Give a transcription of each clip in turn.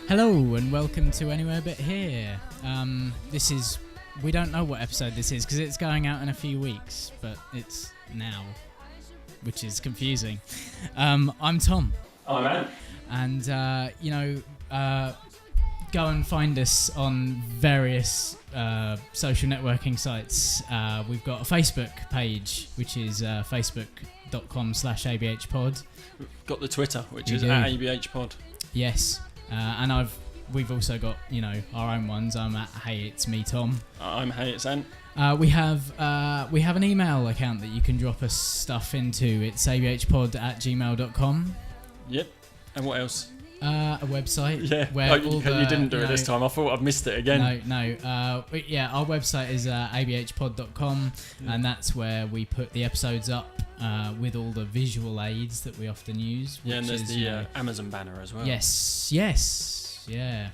Hello and welcome to Anywhere But Here. We don't know what episode this is because it's going out in a few weeks, but it's now, which is confusing. I'm Tom. Oh, man. And, go and find us on various social networking sites. We've got a Facebook page, which is facebook.com/abhpod. We've got the Twitter, which is at abhpod. Yes. And we've also got, our own ones. I'm at Hey It's Me Tom. I'm Hey It's Ant. We have an email account that you can drop us stuff into. It's abhpod@gmail.com. Yep. And what else? A website. Yeah. Where you didn't do it this time. I thought I'd missed it again. No. But yeah, our website is abhpod.com, and that's where we put the episodes up with all the visual aids that we often use. Yeah, and there's the Amazon banner as well. Yes. Yeah.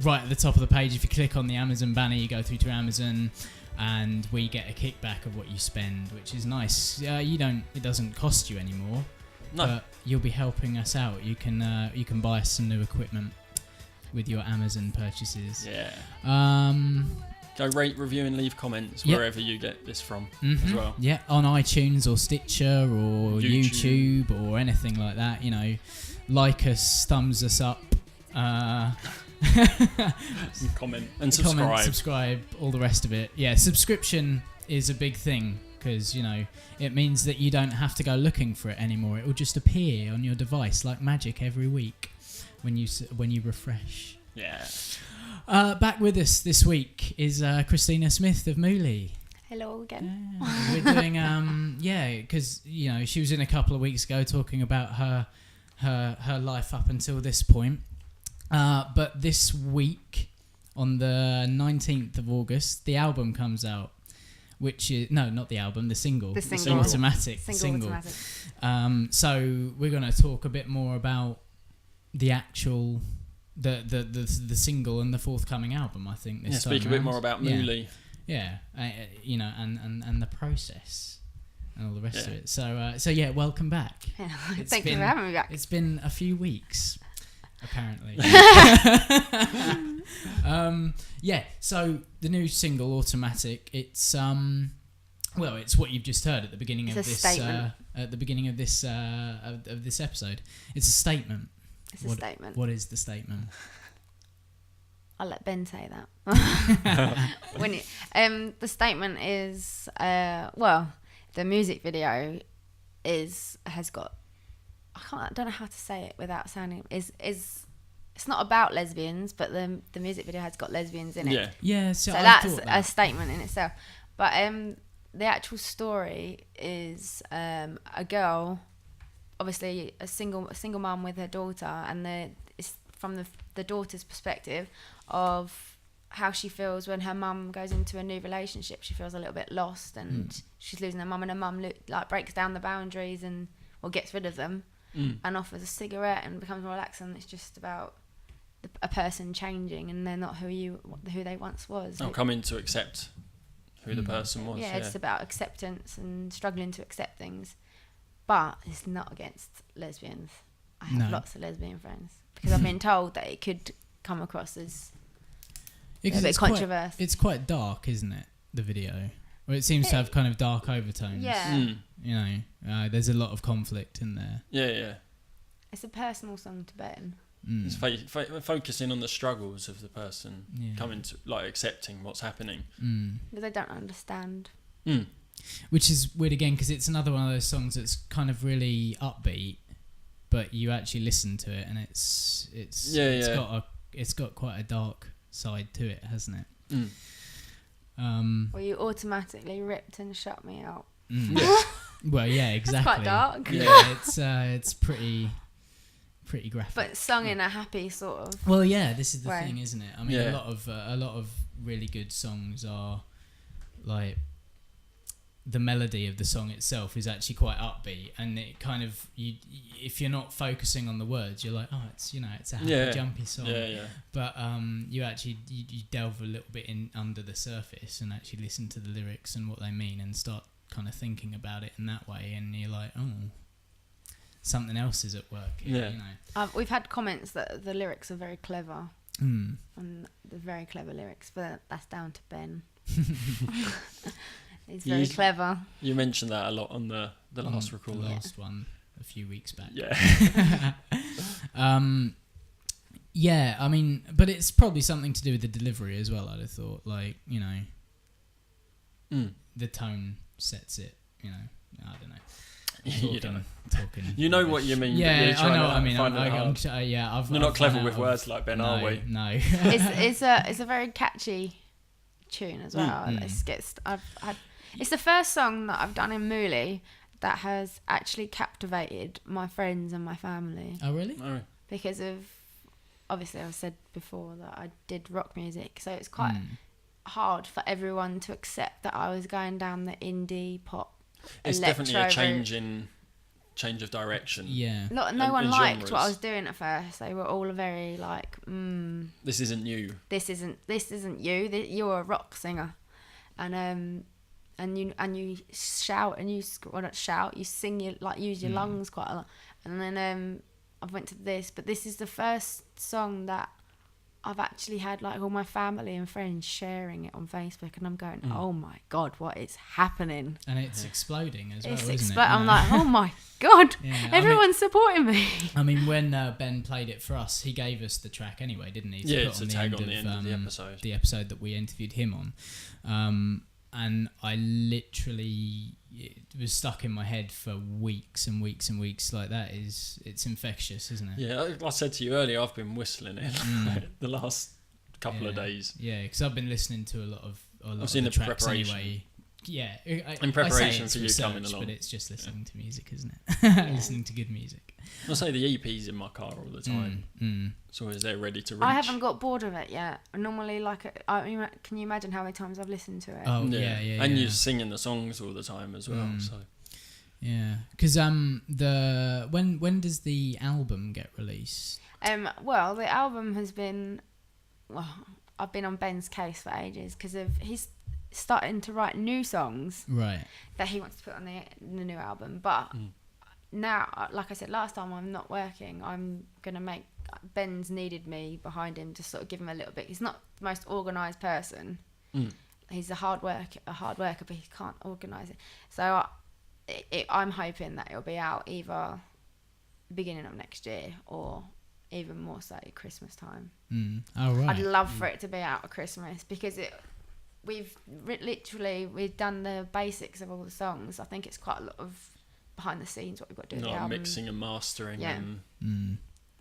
Right at the top of the page, if you click on the Amazon banner, you go through to Amazon, and we get a kickback of what you spend, which is nice. It doesn't cost you anymore. No. But you'll be helping us out. You can buy us some new equipment with your Amazon purchases. Yeah. Go rate, review, and leave comments wherever you get this from as well. Yeah, on iTunes or Stitcher or YouTube or anything like that. Like us, thumbs us up. Comment and subscribe. Subscribe, all the rest of it. Yeah, subscription is a big thing because, it means that you don't have to go looking for it anymore. It will just appear on your device like magic every week when you refresh. Yeah. Back with us this week is Kristina Smith of Mooli. Hello again. Yeah, we're doing because she was in a couple of weeks ago talking about her life up until this point. But this week, on the 19th of August, the album comes out, which is... No, not the album, the single. The single. Automatic. Single. So we're going to talk a bit more about the actual... The single and the forthcoming album, I think. This time speak a bit more about Mooli. Yeah, and the process and all the rest of it. So welcome back. Thank you for having me back. It's been a few weeks, apparently. So the new single, Automatic, it's it's what you've just heard at the beginning of this episode. It's a statement. It's a statement. What is the statement? I'll let Ben say that. The statement is the music video has got I don't know how to say it without sounding it's not about lesbians, but the music video has got lesbians in it. Yeah. So that's a statement in itself. But the actual story is a girl, obviously a single mum with her daughter, and it's from the daughter's perspective of how she feels when her mum goes into a new relationship. She feels a little bit lost, and she's losing her mum, and her mum breaks down the boundaries and gets rid of them and offers a cigarette and becomes more relaxed. And it's just about a person changing, and they're not who they once was. I'll come in to accept who the person was. Yeah, it's about acceptance and struggling to accept things. But it's not against lesbians. I have lots of lesbian friends because I've been told that it could come across as a bit controversial. It's quite dark, isn't it? The video, or it seems to have kind of dark overtones. Yeah. There's a lot of conflict in there. Yeah. It's a personal song to Ben. It's focusing on the struggles of the person coming to accepting what's happening because they don't understand. Which is weird again because it's another one of those songs that's kind of really upbeat, but you actually listen to it and it's got quite a dark side to it, hasn't it? Well, you automatically ripped and shut me out. Well, yeah, exactly. It's quite dark. Yeah, it's pretty graphic, but sung in a happy sort of. Well, yeah, this is the way. thing, isn't it? I mean, a lot of really good songs are like the melody of the song itself is actually quite upbeat, and it kind of if you're not focusing on the words, you're like, oh, it's it's a happy jumpy song. But you actually you delve a little bit in under the surface and actually listen to the lyrics and what they mean and start kind of thinking about it in that way, and you're like, oh, something else is at work here, We've had comments that the lyrics are very clever, and they're very clever lyrics, but that's down to Ben. He's very clever. You mentioned that a lot on the last recording. The last one a few weeks back. Yeah. Yeah, I mean, but it's probably something to do with the delivery as well, I'd have thought. Like, the tone sets it, I don't know. You don't know. Talking. You know what you mean. Yeah, I know what I mean. We're not clever with words like Ben, are we? No. It's a very catchy tune as well. It's the first song that I've done in Mooli that has actually captivated my friends and my family. Oh, really? Oh. Because of, obviously, I've said before that I did rock music, so it's quite hard for everyone to accept that I was going down the indie pop. It's definitely a change of direction. Yeah. No one liked what I was doing at first. They were all very like, this isn't you. This isn't you. You're a rock singer, and you shout and you not shout. You sing. You use your lungs quite a lot. And then I went to this, but this is the first song that I've actually had like all my family and friends sharing it on Facebook, and I'm going, oh my God, what is happening? And it's exploding as well, isn't it? I'm like, oh my God, everyone's supporting me. I mean, when Ben played it for us, he gave us the track anyway, didn't he? To put on the end of the episode. The episode that we interviewed him on. And I literally, it was stuck in my head for weeks and weeks and weeks. Like it's infectious, isn't it? Yeah, I said to you earlier, I've been whistling it the last couple of days. Yeah, because I've been listening to a lot of the tracks preparation. Anyway. Yeah, in preparation I say for you research, coming along. But it's just listening to music, isn't it? Listening to good music. I say the EP's in my car all the time. It's always there ready to reach. I haven't got bored of it yet. Normally, can you imagine how many times I've listened to it? Oh, yeah. And you're singing the songs all the time as well. So. Yeah, because when does the album get released? Well, the album has been. Well, I've been on Ben's case for ages because he's starting to write new songs, right? That he wants to put on the new album. But now, like I said last time, I'm not working. I'm gonna make. Ben's needed me behind him to sort of give him a little bit. He's not the most organised person. He's a hard worker, but he can't organise it. So I'm hoping that it'll be out either beginning of next year or even more so Christmas time. Oh, right. I'd love for it to be out at Christmas because we've done the basics of all the songs. I think it's quite a lot of behind the scenes what we've got to do. Not the album. Mixing and mastering. Yeah.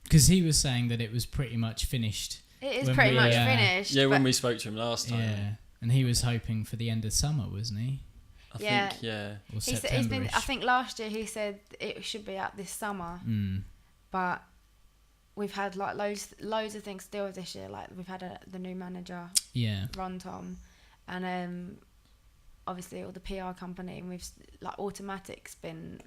Because he was saying that it was pretty much finished. It is pretty much finished. Yeah, when we spoke to him last time. Yeah, and he was hoping for the end of summer, wasn't he? I think, yeah. Or he's been. I think last year he said it should be out this summer, but we've had like loads of things still this year. Like we've had the new manager, Ron Tom, and obviously all the PR company, and we've like Automatic's been.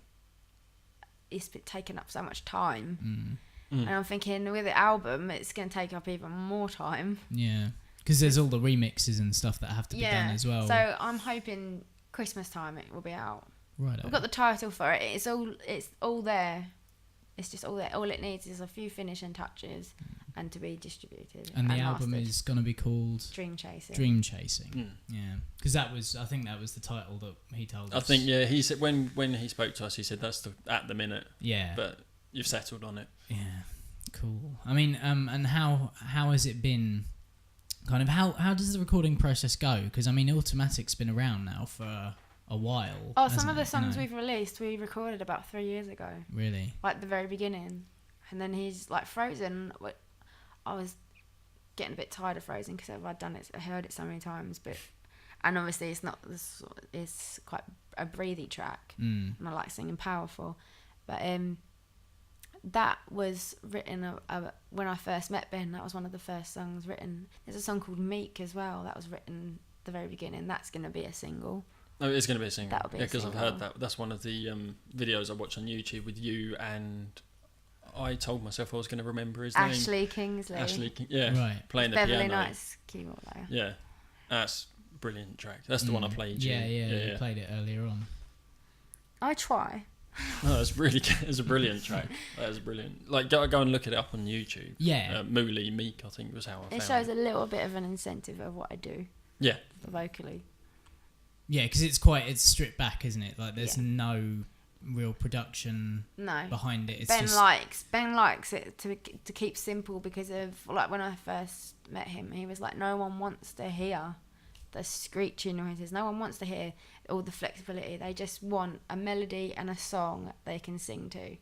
It's been taking up so much time. And I'm thinking with the album, it's going to take up even more time. Yeah, because there's all the remixes and stuff that have to be done as well. So I'm hoping Christmas time it will be out. Right. We've got the title for it. It's all there. It's just all there. All it needs is a few finishing touches and to be distributed. And the album is going to be called Dream Chasing. Dream Chasing. Yeah, because I think that was the title that he told us. I think he said when he spoke to us, he said that's at the minute. Yeah. But you've settled on it. Yeah, cool. I mean, and how has it been? Kind of how does the recording process go? Because I mean, Automatic's been around now for a while. Oh, some of the songs we've released, we recorded about 3 years ago. Really? Like the very beginning, and then he's like Frozen. I was getting a bit tired of Frozen because I heard it so many times, and obviously it's quite a breathy track, and I like singing powerful, but that was written when I first met Ben. That was one of the first songs written. There's a song called Meek as well that was written the very beginning, that's going to be a single. Oh, it's going to be a single. That'll be yeah, a because I've single. heard that. That's one of the videos I watch on YouTube with you, and I told myself I was going to remember his name. Ashley Kingsley. Right. Playing the Beverly piano. Knights keyboard player. Yeah, that's a brilliant track. That's the one I played. Yeah, you played it earlier on. I try. No, it's really good. It's a brilliant track. That is brilliant. Like, go and look it up on YouTube. Yeah. Mooli Meek, I think was how I found It shows a little bit of an incentive of what I do. Yeah. Vocally. Yeah, because it's stripped back, isn't it? Like, there's no real production behind it. It's Ben likes it to keep simple, because of, like, when I first met him, he was like, no one wants to hear the screeching noises. No one wants to hear all the flexibility. They just want a melody and a song they can sing to,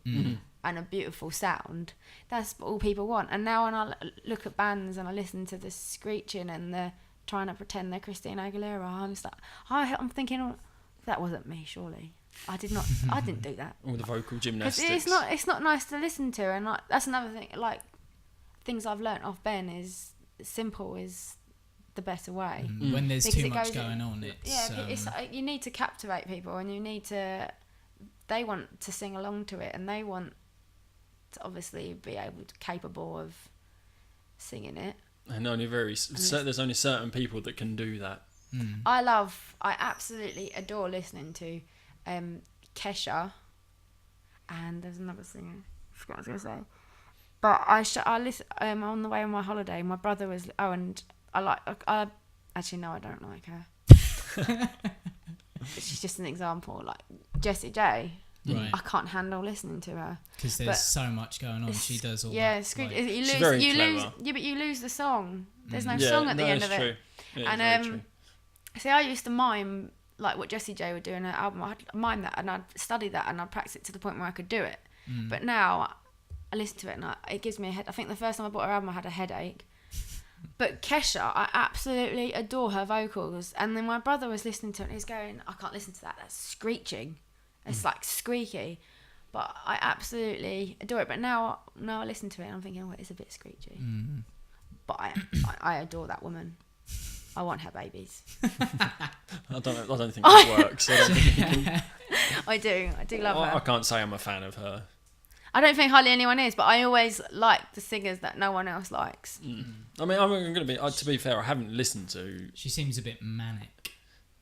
and a beautiful sound. That's all people want. And now when I look at bands and I listen to the screeching and the trying to pretend they're Kristina Aguilera, I'm thinking, oh, that wasn't me, surely. I didn't do that. All the vocal gymnastics. It's not nice to listen to, and like, that's another thing. Like, things I've learnt off Ben is simple is the better way. When there's too much going on, it's you need to captivate people, and they want to sing along to it, and they want to obviously be capable of singing it. And there's only certain people that can do that. I absolutely adore listening to Kesha, and there's another singer, I forgot what I was going to say, but I listen on the way on my holiday. My brother was actually no, I don't like her. She's just an example. Like Jessie J, right. I can't handle listening to her because there's so much going on. She does all that. Yeah, you lose. Yeah, but you lose the song. There's no song at the end of it. Yeah, and see, I used to mime like what Jessie J would do in her album. I'd mime that, and I'd study that, and I'd practice it to the point where I could do it. But now I listen to it, and it gives me a head. I think the first time I bought her album, I had a headache. But Kesha, I absolutely adore her vocals. And then my brother was listening to it, and he's going, I can't listen to that. That's screeching. It's like squeaky. But I absolutely adore it. But now I listen to it, and I'm thinking, oh, it is a bit screechy. But I adore that woman. I want her babies. I don't think it works. I do love her. I can't say I'm a fan of her. I don't think hardly anyone is, but I always like the singers that no one else likes. I mean, I'm going to be. To be fair, I haven't listened to. She seems a bit manic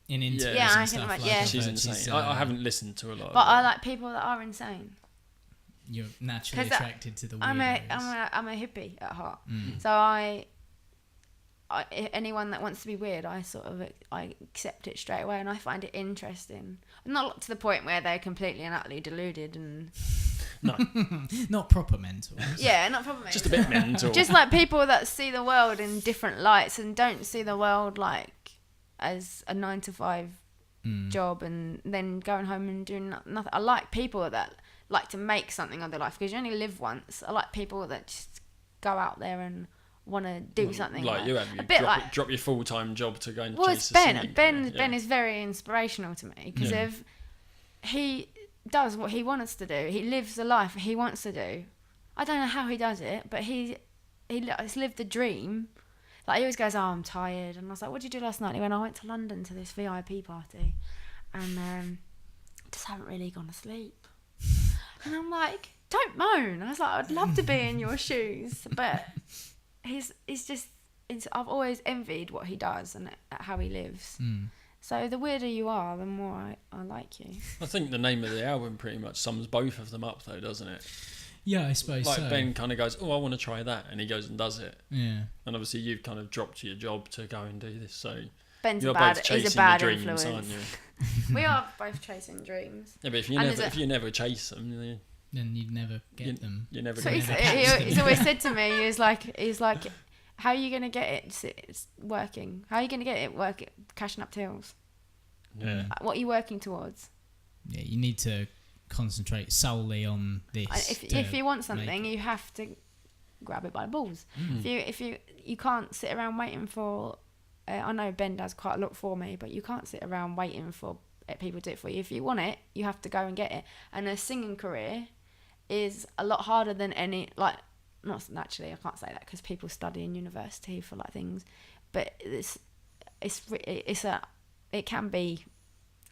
in interviews I and can stuff. imagine. She's insane. I haven't listened to a lot. But I like people that are insane. You're naturally attracted to the weirdos. I'm a hippie at heart, so anyone that wants to be weird, I accept it straight away, and I find it interesting. Not to the point where they're completely and utterly deluded and. No. Not proper mental. Yeah, not proper mental. Just a bit mental. Just like people that see the world in different lights and don't see the world like as a 9-to-5 job and then going home and doing nothing. I like people that like to make something of their life, because you only live once. I like people that just go out there and want to do something. Like you have, drop your full-time job to go and chase Ben is very inspirational to me, because he does what he wants to do. He lives the life he wants to do. I don't know how he does it, but he's lived the dream. Like, he always goes, oh, I'm tired. And I was like, what did you do last night? He went, I went to London to this VIP party and just haven't really gone to sleep. And I'm like, don't moan. I was like, I'd love to be in your shoes. But he's just, I've always envied what he does and how he lives. So the weirder you are, the more I like you. I think the name of the album pretty much sums both of them up, though, doesn't it? Yeah, I suppose so. Like, Ben kind of goes, oh, I want to try that, and he goes and does it. Yeah. And obviously you've kind of dropped your job to go and do this, so Ben's you're both both chasing chasing your dreams, influence. Aren't you? We are both chasing dreams. Yeah, but if you never chase them, then you'd never get them. You're never so going to he's always said to me, he's like, how are you going to get it working? How are you going to get it working, cashing up tills? Yeah. What are you working towards? Yeah, you need to concentrate solely on this. If you want something, you have to grab it by the balls. If you can't sit around waiting for. I know Ben does quite a lot for me, but you can't sit around waiting for people to do it for you. If you want it, you have to go and get it. And a singing career is a lot harder than any, like, not naturally, I can't say that because people study in university for like things, but it's it can be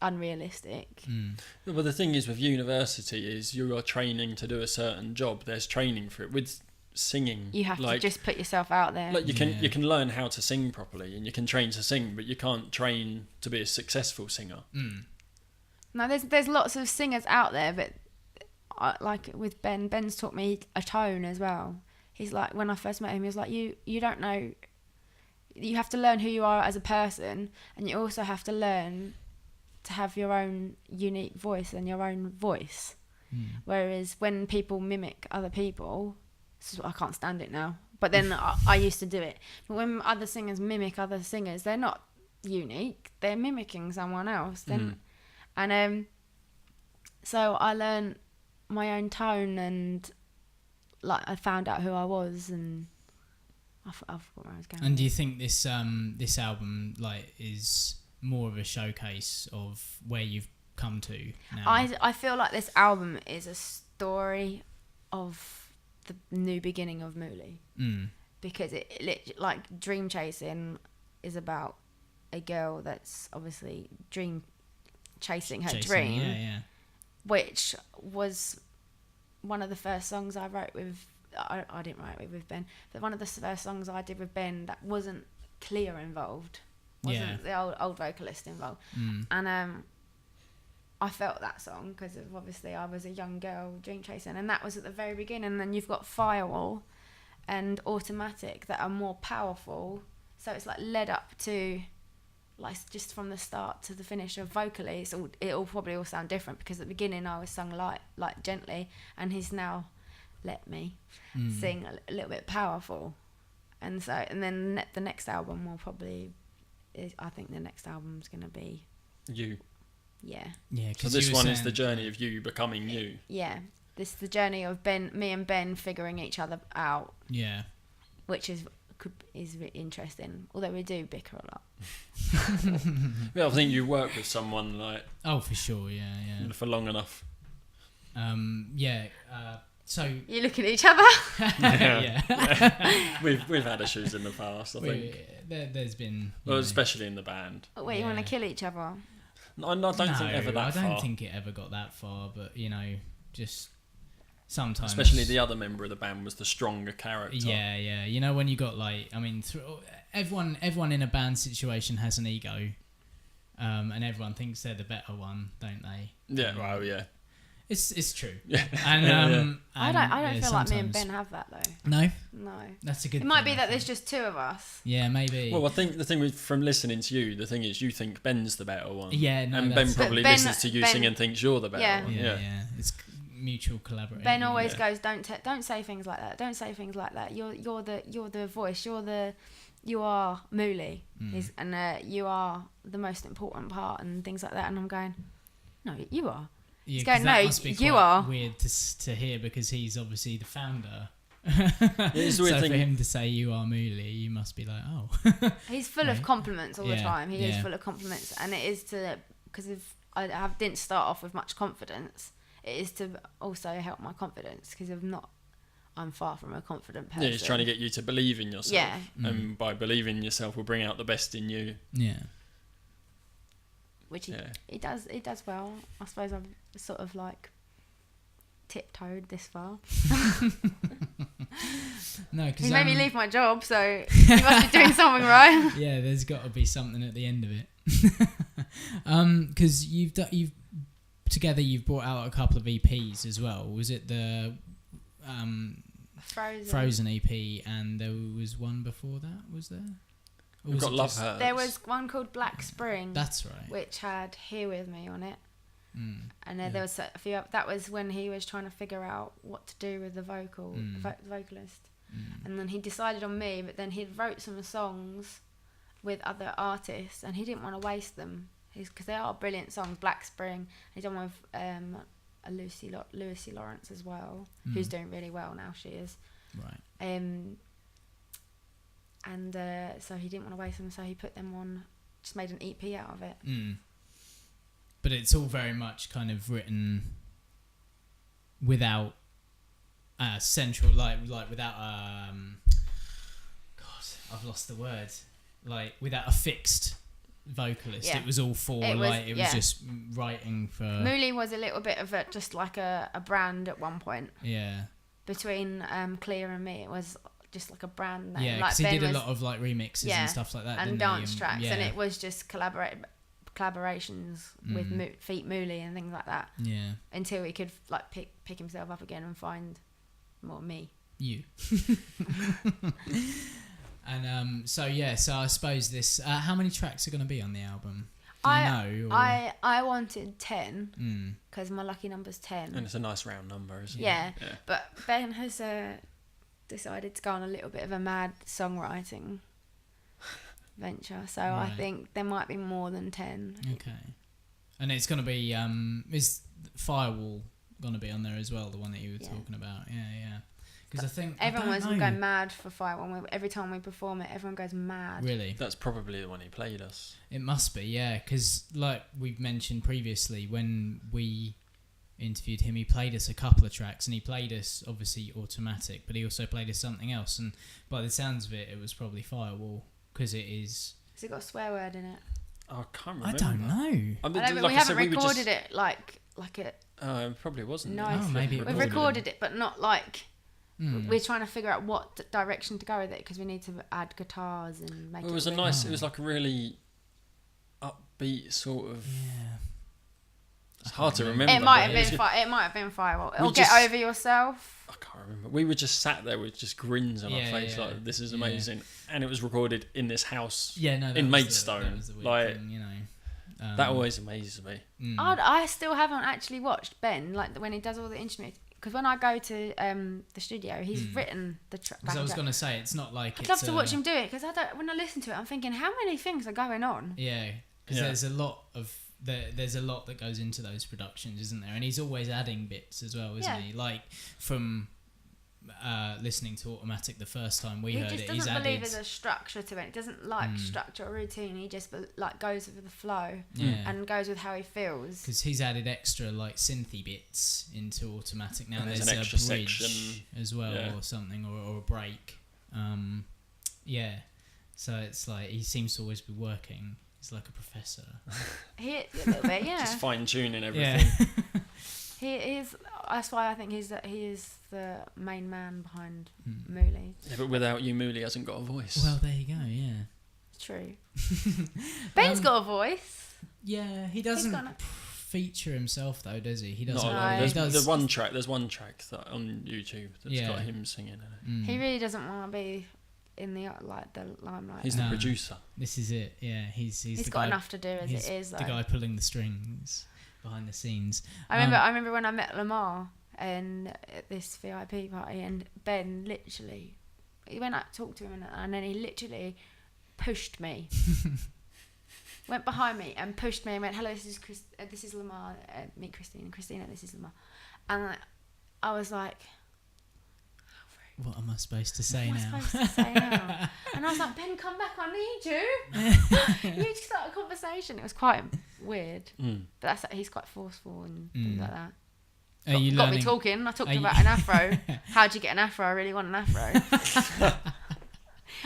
unrealistic. But the thing is with university is you are training to do a certain job. There's training for it. With singing, You have to just put yourself out there. Like you can learn how to sing properly and you can train to sing, but you can't train to be a successful singer. No, there's lots of singers out there, but like with Ben's taught me a tone as well. He's like, when I first met him, he was like, you don't know, you have to learn who you are as a person, and you also have to learn to have your own unique voice and your own voice. Whereas when people mimic other people, I can't stand it now, but then I used to do it. But when other singers mimic other singers, they're not unique, they're mimicking someone else. So I learned my own tone, and like I found out who I was, and I forgot where I was going. And do you think this album like is more of a showcase of where you've come to now? I feel like this album is a story of the new beginning of Mooli, because it like Dream Chasing is about a girl that's obviously chasing her dream, which was one of the first songs I wrote with. I didn't write it with Ben, but one of the first songs I did with Ben that wasn't Clea involved, wasn't the old vocalist involved, and I felt that song because obviously I was a young girl dream chasing, and that was at the very beginning. And then you've got Firewall and Automatic that are more powerful, so it's like led up to, like, just from the start to the finish of vocally, it'll probably all sound different, because at the beginning I was sung like gently, and he's now let me sing a little bit powerful, and then the next album will probably, I think the next album's gonna be you. Yeah. So this one is the journey of you becoming you. Yeah, this is the journey of me and Ben figuring each other out. Yeah. Which is interesting, although we do bicker a lot. Yeah, I think you work with someone like. Oh, for sure, yeah. For long enough. So you look at each other. yeah. We've had issues in the past. I think there's been. Especially in the band. Wait, you want to kill each other? I don't think ever that far. I don't think it ever got that far, but just sometimes. Especially the other member of the band was the stronger character. Yeah. When you got everyone in a band situation has an ego, and everyone thinks they're the better one, don't they? Yeah. Well, yeah. It's true. Yeah. And I don't feel like me and Ben have that though. No. That's a good. It might be that there's just two of us. Yeah, maybe. Well, I think the thing from listening to you, the thing is you think Ben's the better one. Yeah, no. And Ben probably listens to you sing and thinks you're the better one. Yeah. It's mutual collaboration. Ben always goes, don't say things like that. Don't say things like that. You're the voice. You are Mooli, and you are the most important part and things like that. And I'm going, no, you are. Yeah, going, that no, must be you quite are weird to hear, because he's obviously the founder. It's so for him to say you are Mooli, you must be like, oh. He's full of compliments all the time. He is full of compliments, and it is because I didn't start off with much confidence. It is to also help my confidence, because I'm far from a confident person. Yeah, he's trying to get you to believe in yourself. Yeah. And by believing in yourself will bring out the best in you. Yeah. Which he does well. I suppose I've sort of like tiptoed this far. No, because he made me leave my job, so he must be doing something right. Yeah, there's got to be something at the end of it. Because you've brought out a couple of EPs as well. Was it the Frozen EP, and there was one before that? Was there? We've got Love Hurts. There was one called Black Spring. That's right. Which had Here With Me on it. And then there was a few. That was when he was trying to figure out what to do with the vocalist. And then he decided on me, but then he wrote some songs with other artists, and he didn't want to waste them, because they are brilliant songs. Black Spring. He's done with Lucy Lawrence as well, who's doing really well now. She is. Right. And so he didn't want to waste them, so he put them on, just made an EP out of it. But it's all very much kind of written without central, like without God, I've lost the word. like without a fixed vocalist. Yeah. It was all four. It was just writing for. Mooli was a little bit of just like a brand at one point. Yeah. Between Clea and me, it was just like a brand name. Yeah, because he did a lot of like remixes and stuff like that, and didn't dance he? tracks, and it was just collaborations with Feet Mooli and things like that. Yeah. Until he could like pick himself up again and find more me. You. And so I suppose this. How many tracks are going to be on the album? Do you know? Or? I wanted 10 because my lucky number's 10, and it's a nice round number, isn't it? Yeah. But Ben has decided to go on a little bit of a mad songwriting venture, so I think there might be more than 10. Okay. And it's going to be is Firewall going to be on there as well, the one that you were talking about? Yeah. Because I think everyone was going mad for Firewall. Every time we perform it, everyone goes mad. Really? That's probably the one he played us. It must be, yeah. Because like we've mentioned previously, when we interviewed him, he played us a couple of tracks, and he played us obviously Automatic, but he also played us something else. And by the sounds of it, it was probably Firewall, because it is. Has it got a swear word in it? Oh, I can't remember. I don't know. I know, but we haven't recorded it like it. It probably wasn't. No, maybe we've recorded it, but not like. We're trying to figure out what direction to go with it, because we need to add guitars and make it. It was it was like a really upbeat sort of. Yeah. It's hard to remember. It might have been Firewall. It'll Get Over Yourself. I can't remember. We were just sat there with just grins on our face, like this is amazing, and it was recorded in this house. Yeah, no, in Maidstone. Like thing, you know. That always amazes me. I still haven't actually watched Ben, like when he does all the instruments. Because when I go to the studio, he's written the track. Because I was going to say, it's not like I'd love to watch him do it, because when I listen to it, I'm thinking, how many things are going on? Yeah, because there's a lot that goes into those productions, isn't there? And he's always adding bits as well, isn't he? Like from listening to Automatic the first time we heard it, he just doesn't believe there's a structure to it. He doesn't like structure or routine. He just like goes with the flow and goes with how he feels. Because he's added extra like synthy bits into Automatic now. And there's an extra a bridge section as well, or something, or a break. So it's like he seems to always be working. He's like a professor. A little bit, yeah. Just fine tuning everything. Yeah. He is. That's why I think he is the main man behind Mooli. Yeah, but without you, Mooli hasn't got a voice. Well, there you go. Yeah. True. Ben's got a voice. Yeah, he doesn't feature himself though, does he? He doesn't. There's one track that on YouTube that's got him singing in it. He really doesn't want to be in the limelight. He's the producer. This is it. Yeah, he's the got guy, enough to do as it is. Though. The guy pulling the strings behind the scenes. I remember when I met Lamar at this VIP party, and Ben literally, he went up, talked to him, and then he literally pushed me. Went behind me and pushed me and went, "Hello, this is Lamar. Meet Kristina. Kristina, this is Lamar." And I was like, what am I supposed to say now? And I was like, "Ben, come back, I need you." You need to start a conversation. It was quite weird. But he's quite forceful and things like that. Got me talking. I talked about an afro. How'd you get an afro? I really want an afro.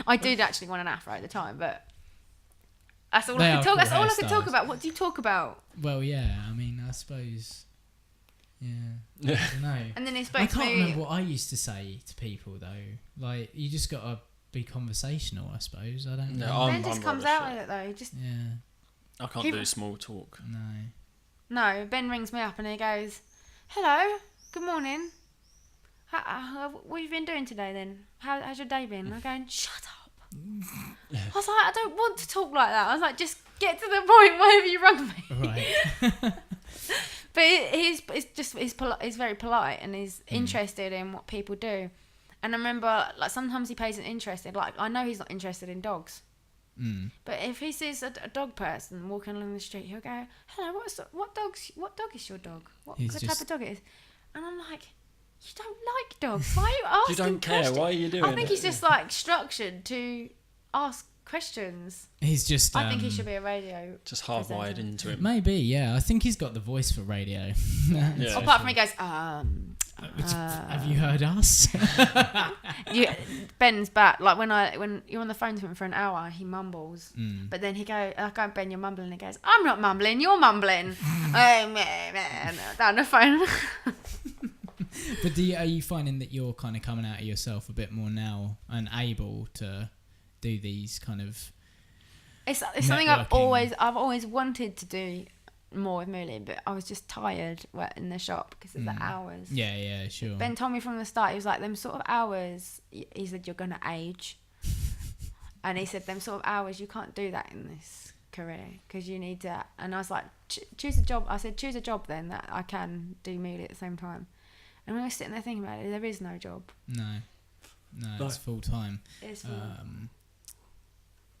I did actually want an afro at the time, but that's all I could talk. That's all I could talk about. What do you talk about? Well, yeah. I mean, I suppose. Yeah. I don't know. And then he spoke I to me. can't remember what I used to say to people though. Like, you just got to be conversational, I suppose. I don't know. Ben just comes out with it though. I can't do small talk. No, Ben rings me up and he goes, "Hello, good morning. What have you been doing today then? How's your day been?" I'm going, "Shut up." I was like, "I don't want to talk like that." I was like, "Just get to the point whenever you rung me." Right. But he's very polite and he's interested in what people do. And I remember, like, sometimes he isn't interested. Like, I know he's not interested in dogs. But if he sees a dog person walking along the street, he'll go, "Hello, what dog is your dog? What type of dog it is?" And I'm like, "You don't like dogs. Why are you asking You don't care. questions?" Why are you doing it? I think he's just like structured to ask questions. He's just. I think he should be a radio. Just hardwired into him. Maybe, yeah. I think he's got the voice for radio. Yeah. Apart from he goes, Have you heard us? Ben's back. Like when you're on the phone to him for an hour, he mumbles. But then I go, Ben, you're mumbling. He goes, I'm not mumbling, you're mumbling. Oh man, down the phone. But are you finding that you're kind of coming out of yourself a bit more now and able to do these kind of? It's something I've always wanted to do more with Mooli, but I was just tired in the shop because of the hours. Yeah, sure. Ben told me from the start, he was like, them sort of hours, he said, you're going to age. And he said, them sort of hours, you can't do that in this career because you need to. And I was like, choose a job. I said, choose a job then that I can do Mooli at the same time. And when I was sitting there thinking about it, there is no job. No, it's full time. It's full.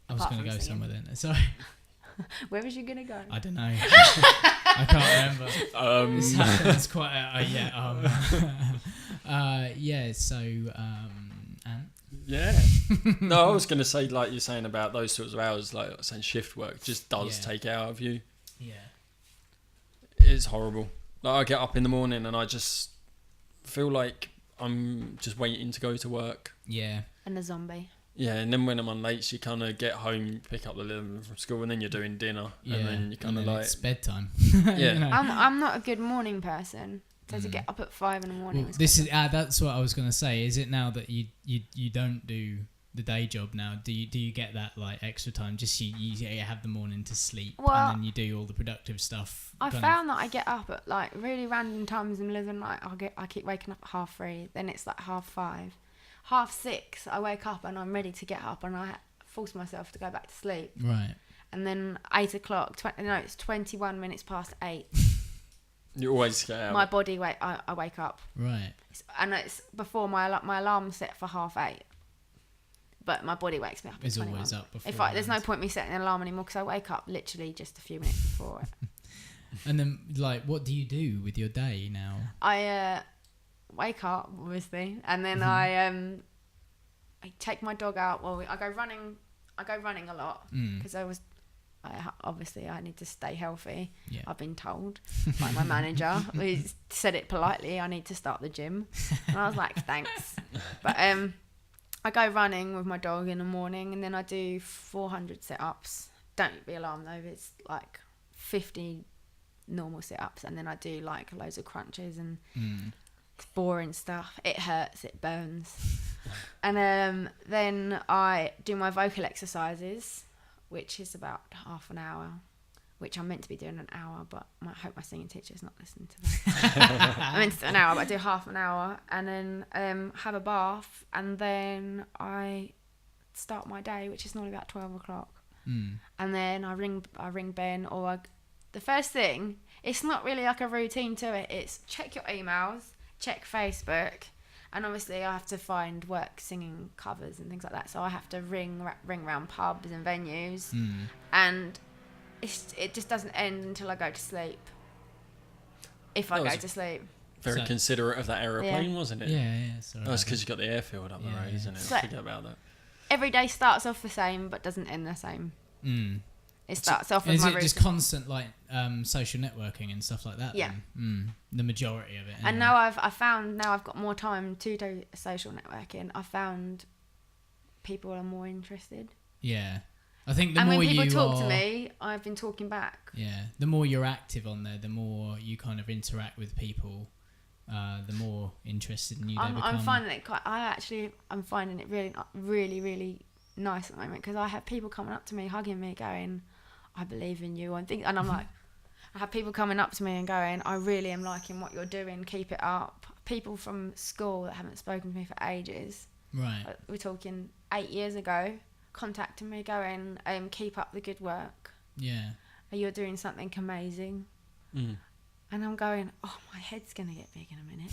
I was going to go somewhere then. Sorry. Where was you going to go? I don't know. I can't remember. This happens quite so Ant? Yeah. No, I was going to say, like you're saying about those sorts of hours, like saying shift work just does take it out of you. Yeah. It's horrible. Like I get up in the morning and I just feel like I'm just waiting to go to work. Yeah. And a zombie. Yeah, and then when I'm on late, you kind of get home, pick up the little one from school, and then you're doing dinner, and then you kind of like it's bedtime. Yeah, you know? I'm not a good morning person. So to get up at 5 in the morning. Well, that's what I was gonna say. Is it now that you don't do the day job now? Do you get that like extra time? Just you have the morning to sleep, and then you do all the productive stuff. I found that I get up at like really random times in the middle of the night. I keep waking up at 3:30. Then it's like 5:30. 6:30, I wake up and I'm ready to get up, and I force myself to go back to sleep. Right. And then 8 o'clock. It's 21 minutes past 8. You always get out. My body I wake up. Right. And it's before my alarm set for 8:30. But my body wakes me up. It's always up before. There's no point me setting an alarm anymore because I wake up literally just a few minutes before it. And then, like, what do you do with your day now? I wake up, obviously, and then I take my dog out. Well, I go running a lot because I need to stay healthy. Yeah. I've been told by my manager, who said it politely, I need to start the gym. And I was like, thanks. But I go running with my dog in the morning, and then I do 400 sit-ups. Don't be alarmed though, it's like 50 normal sit-ups, and then I do like loads of crunches and it's boring stuff. It hurts, it burns. And then I do my vocal exercises, which is about half an hour, which I'm meant to be doing an hour, but I hope my singing teacher's not listening to that. I'm meant to do an hour, but I do half an hour, and then have a bath, and then I start my day, which is normally about 12 o'clock. And then I ring Ben, the first thing, it's not really like a routine to it, it's check your emails, check Facebook, and obviously I have to find work singing covers and things like that, so I have to ring around pubs and venues, and it just doesn't end until I go to sleep, if I go to sleep. Very considerate of that aeroplane, wasn't it? Yeah. Sorry. That's because you got the airfield up the road, isn't it? I forget about that. Every day starts off the same but doesn't end the same. It starts off with my routine. Is it just constant like social networking and stuff like that? Yeah. The majority of it. Anyway. And now I've got more time to do social networking. I found people are more interested. Yeah. I think the more more you when people talk to me, I've been talking back. Yeah. The more you're active on there, the more you kind of interact with people. The more interested in you they become. I'm finding it really, really, really nice at the moment, because I have people coming up to me, hugging me, going, "I believe in you," and I'm like, I have people coming up to me and going, "I really am liking what you're doing. Keep it up." People from school that haven't spoken to me for ages. Right. We're talking 8 years ago, contacting me, going, "Keep up the good work. Yeah. You're doing something amazing." And I'm going, oh, my head's going to get big in a minute.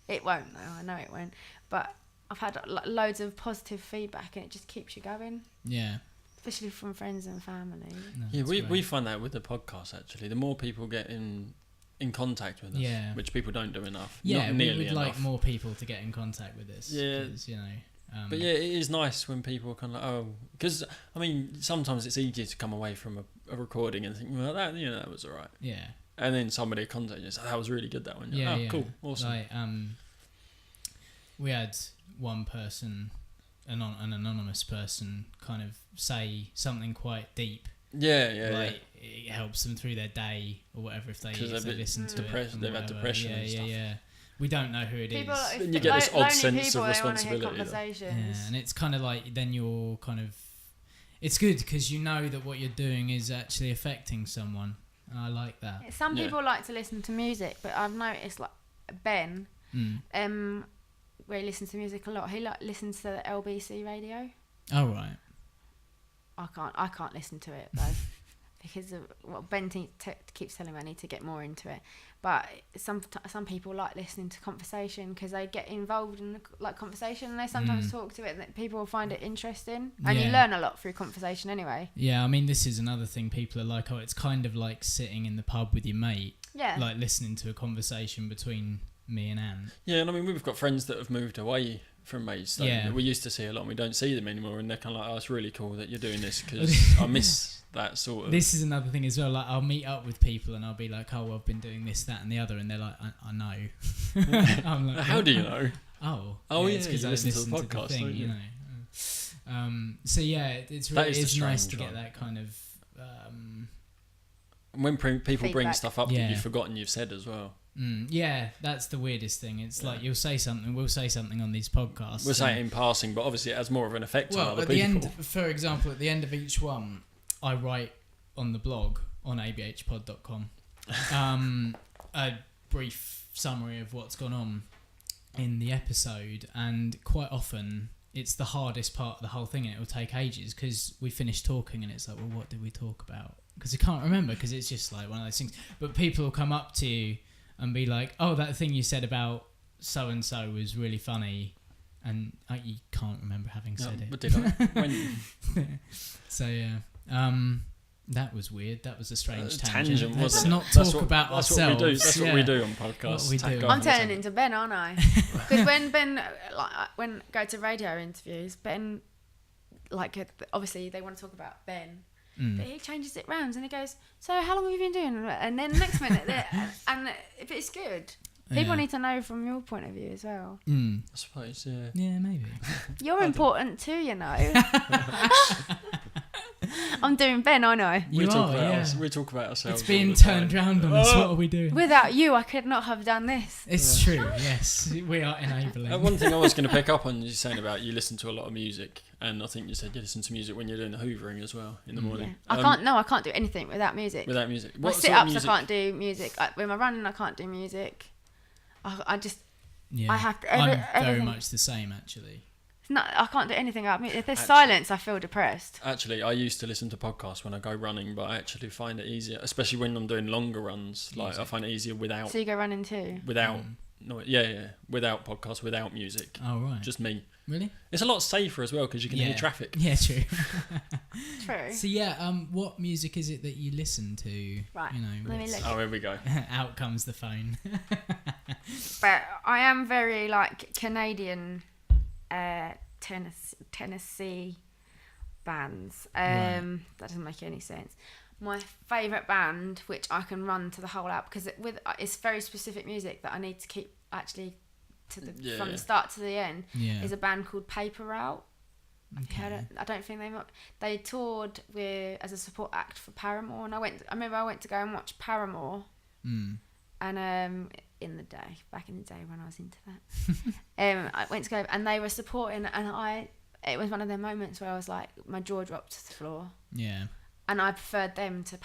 It won't, though. I know it won't. But I've had loads of positive feedback, and it just keeps you going. Yeah. Especially from friends and family. No, we find that with the podcast, actually. The more people get in contact with us, which people don't do enough. Yeah, not nearly we would enough. Like more people to get in contact with us. Yeah. You know, but yeah, it is nice when people are kind of like, because I mean, sometimes it's easier to come away from a recording and think, well, that was all right. Yeah. and then somebody contacted you, so that was really good, that one. Yeah, Cool, awesome. Like, we had one person, an anonymous person, kind of say something quite deep. Like it helps them through their day or whatever if they listen to it. They've had depression and stuff. Yeah. We don't know who it is. Then you get this odd sense of responsibility. And it's kind of like then you're kind of. It's good because you know that what you're doing is actually affecting someone. I like that. Some people like to listen to music, but I've noticed like Ben, where he listens to music a lot. He listens to the LBC radio. Oh right. I can't listen to it though, because of what Ben keeps telling me I need to get more into it. But some people like listening to conversation because they get involved in like conversation, and they sometimes talk to it, and people will find it interesting, and you learn a lot through conversation anyway. Yeah, I mean this is another thing people are like, it's kind of like sitting in the pub with your mate. Yeah. Like listening to a conversation between me and Anne. Yeah, and I mean we've got friends that have moved away from Maidstone that we used to see a lot, and we don't see them anymore, and they're kind of like, it's really cool that you're doing this because I miss that sort of. This is another thing as well, like I'll meet up with people and I'll be like, oh well, I've been doing this, that and the other, and they're like, I know. I'm like, how do you know? It's because I listen to the podcast, thing, you know. So yeah, it's really nice to get that kind of when people feedback. Bring stuff up that you've forgotten you've said as well. Yeah, that's the weirdest thing. It's like we'll say something on these podcasts. We'll say it in passing, but obviously it has more of an effect on other people. The end, for example, at the end of each one, I write on the blog on abhpod.com a brief summary of what's gone on in the episode, and quite often it's the hardest part of the whole thing, and it will take ages because we finish talking and it's like, well, what did we talk about? Because you can't remember, because it's just like one of those things. But people will come up to you and be like, oh, that thing you said about so-and-so was really funny. And you can't remember having said it. But did I? So, yeah. That was weird. That was a strange tangent. Let's not talk about ourselves. That's what we do on podcasts. I'm turning into Ben, aren't I? Because when Ben, when I go to radio interviews, Ben, obviously they want to talk about Ben. But he changes it round and he goes, so how long have you been doing? And then the next minute, and if it's good, people need to know from your point of view as well. I suppose, yeah. Yeah, maybe. You're important too, you know. I'm doing Ben, I know. We talk about ourselves. It's being turned round on us. What are we doing? Without you, I could not have done this. It's true, yes. We are enabling. One thing I was going to pick up on you saying about you listen to a lot of music, and I think you said you listen to music when you're doing the hoovering as well in the morning. Yeah. I can't do anything without music. Without music. My sit-ups, I can't do music. When I'm running, I can't do music. I just... Yeah. I have to... I'm very much the same, actually. I can't do anything without music. If there's silence, I feel depressed. Actually, I used to listen to podcasts when I go running, but I actually find it easier, especially when I'm doing longer runs. Like I find it easier without. So you go running too? Without, without podcasts, without music. Oh right. Just me. Really? It's a lot safer as well because you can hear traffic. Yeah, true. True. So what music is it that you listen to? Right. You know. Let me look. Oh, here we go. Out comes the phone. But I am very Canadian. Tennessee bands. That doesn't make any sense. My favourite band, which I can run to the whole album, because it's very specific music that I need to keep actually from the start to the end, is a band called Paper Route. Have you heard it? I don't think they toured as a support act for Paramore, and I remember I went to go and watch Paramore. And back in the day when I was into that, I went to go and they were supporting, and it was one of their moments where I was like, my jaw dropped to the floor. Yeah. And I preferred them to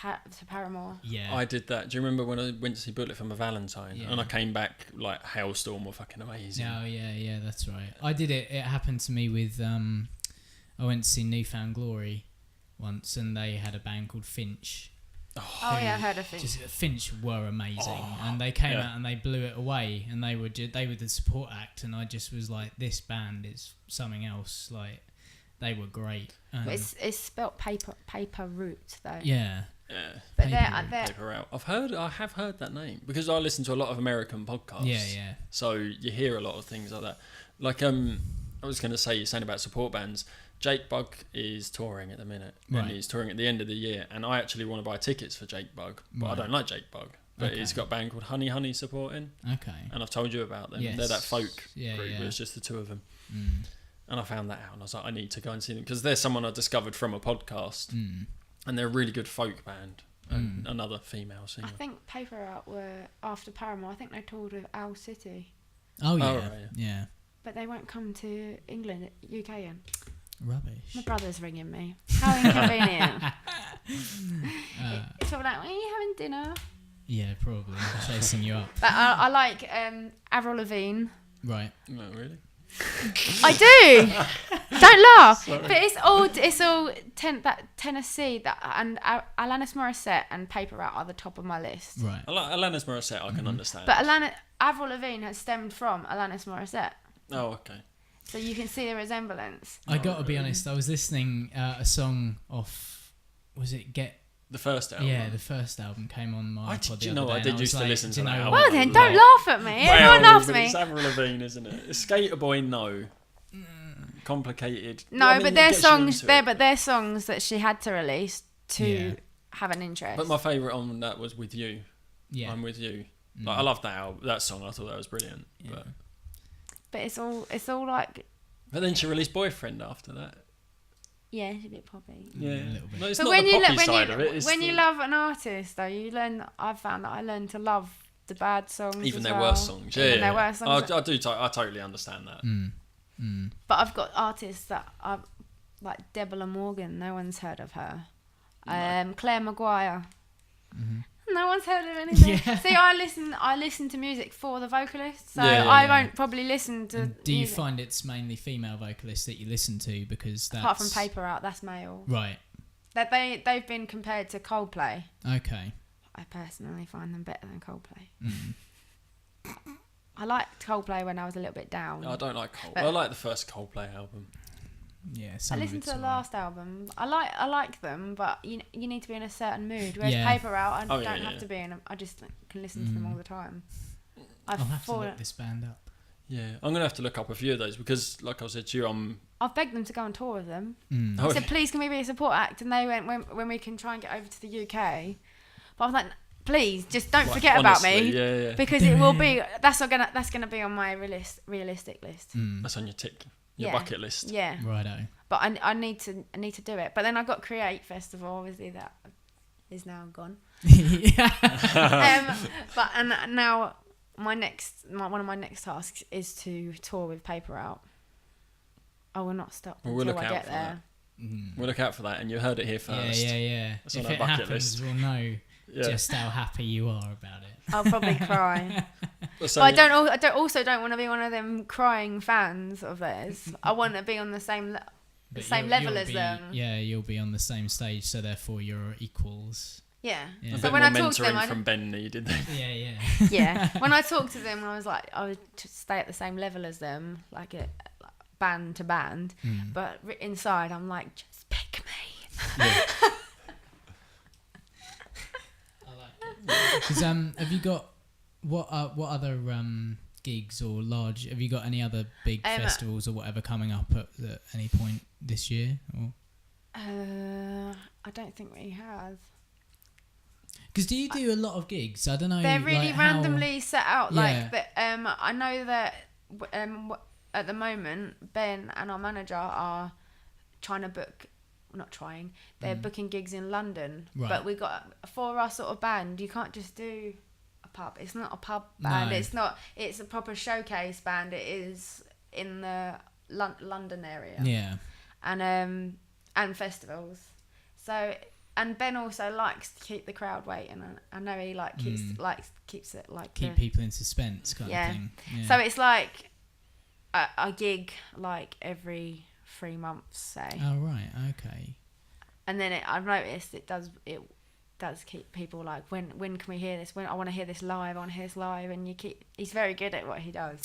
Paramore. Yeah. I did that. Do you remember when I went to see Bullet for My Valentine? Yeah. And I came back like Hailstorm were fucking amazing. Oh yeah, that's right. I did it. It happened to me with I went to see Newfound Glory once, and they had a band called Finch. Oh yeah, I heard of Finch. Finch were amazing, and they came out and they blew it away, and they were the support act, and I just was like, this band is something else. Like, they were great. But it's spelt paper route though. Yeah. Yeah. But they're Paper Out. I have heard that name because I listen to a lot of American podcasts. Yeah. So you hear a lot of things like that. Like I was going to say, you're saying about support bands. Jake Bugg is touring at the minute, and he's touring at the end of the year. And I actually want to buy tickets for Jake Bugg, but I don't like Jake Bugg. but he's got a band called Honey Honey supporting. Okay. And I've told you about them. Yes. They're that folk group. Yeah. It's just the two of them. And I found that out, and I was like, I need to go and see them because they're someone I discovered from a podcast, and they're a really good folk band. And another female singer. I think Paper Out were after Paramore. I think they toured with Owl City. Oh yeah, right, yeah. But they won't come to England, UK again. Rubbish. My brother's ringing me. How inconvenient. It's all like, when are you having dinner? Yeah, probably chasing you up. But I like Avril Lavigne. Right. No, really? I do. Don't laugh. Sorry. But it's all Tennessee and Alanis Morissette and Paper Out are the top of my list. Right. Alanis Morissette, I can understand. But Avril Lavigne has stemmed from Alanis Morissette. Oh, okay. So you can see the resemblance. I got to be honest. I was listening a song off. Was it Get? The first album. Yeah, the first album came on my iPod the other day. I did used to listen to that album. Well then, don't laugh at me. Everyone laughs at me. It's Avril Lavigne, isn't it? Skater Boy, no. Complicated. No, I mean, but their songs, they're songs that she had to release to have an interest. But my favourite on that was With You. Yeah, I'm With You. Like, I loved that song. I thought that was brilliant. Yeah. But it's all like. But then she released Boyfriend after that. Yeah, it's a bit poppy. Yeah, a little bit. No, it's but not when the poppy side of it. When you love an artist, though, you learn. I've found that I learned to love the bad songs, even their well. worst songs. Yeah, their worst songs. I totally understand that. But I've got artists that are like Deborah Morgan. No one's heard of her. No. Claire Maguire. No one's heard of anything. Yeah. See, I listen to music for the vocalist, so I won't probably listen to. Do you find it's mainly female vocalists that you listen to because that's apart from Paper Out, that's male. Right. That they've been compared to Coldplay. Okay. I personally find them better than Coldplay. I liked Coldplay when I was a little bit down. No, I don't like Coldplay. I like the first Coldplay album. Yeah, I listened to the last album. I like them, but you need to be in a certain mood. Whereas Paper Out, I don't have to be in. I just can listen to them all the time. I'll have to look this band up. Yeah, I'm gonna have to look up a few of those because, like I said to you, I've begged them to go on tour with them. I said, please, can we be a support act? And they went, when we can try and get over to the UK. But I was like, please, just don't forget about me. Yeah. Because it will be. That's gonna be on my realistic list. That's on your bucket list. Yeah. Righto. But I need to do it. But then I got Create Festival. Obviously that is now gone. But now one of my next tasks is to tour with Paper Out. I will not stop until I get there. We'll look out for that, and you heard it here first. Yeah. That's if on our it bucket happens, list. we'll know just how happy you are about it. I'll probably cry. So but I don't want to be one of them crying fans of theirs. I want to be on the same level as them. Yeah, you'll be on the same stage, so therefore you're equals. Yeah. A So bit when more I talk to them, mentoring from Ben needed. Yeah. Yeah. When I talk to them, I was like, I would stay at the same level as them, like band to band. But inside, I'm like, just pick me. Yeah. I like it. Because have you got what other gigs or large? Have you got any other big festivals or whatever coming up at any point this year? Or I don't think we have. Because do you do a lot of gigs? I don't know. They're really randomly set out. Yeah. Like that. I know that at the moment, Ben and our manager are trying to book. Not trying. They're booking gigs in London. Right. But we got for our sort of band. You can't just do a pub. It's not a pub band. No. It's not. It's a proper showcase band. It is in the London area. Yeah. And festivals. So. And Ben also likes to keep the crowd waiting. I know he keeps it like keep people in suspense kind of thing. Yeah. So it's like a gig like every 3 months, say. Oh right, okay. And then I've noticed it does keep people like when can we hear this? When I want to hear this live, and he's very good at what he does.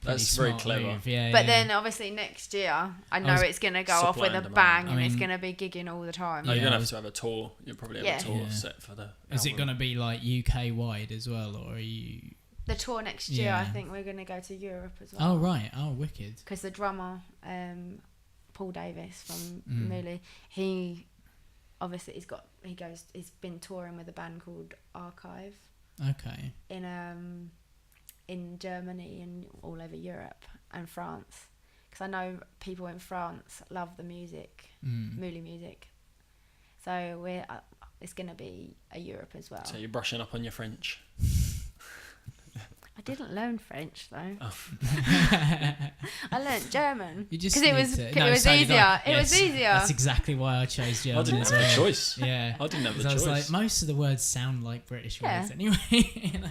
That's very clever. Move. Yeah, but then obviously next year I know it's gonna go off with a bang, and it's gonna be gigging all the time. No, you're gonna have to have a tour. You'll probably have a tour set for the album. Is it gonna be like UK wide as well, or are you? The tour next year, I think we're gonna go to Europe as well. Oh right, wicked. Because the drummer, Paul Davis from Mooli, he obviously he's been touring with a band called Archive. Okay. In Germany and all over Europe and France, because I know people in France love the music, Mooli music. So it's going to be a Europe as well. So you're brushing up on your French. I didn't learn French though. Oh. I learnt German Because it was easier. It was easier. That's exactly why I chose German. I didn't have a choice. Yeah, I didn't have the 'Cause choice. I was like, most of the words sound like British Yeah. words anyway. You know?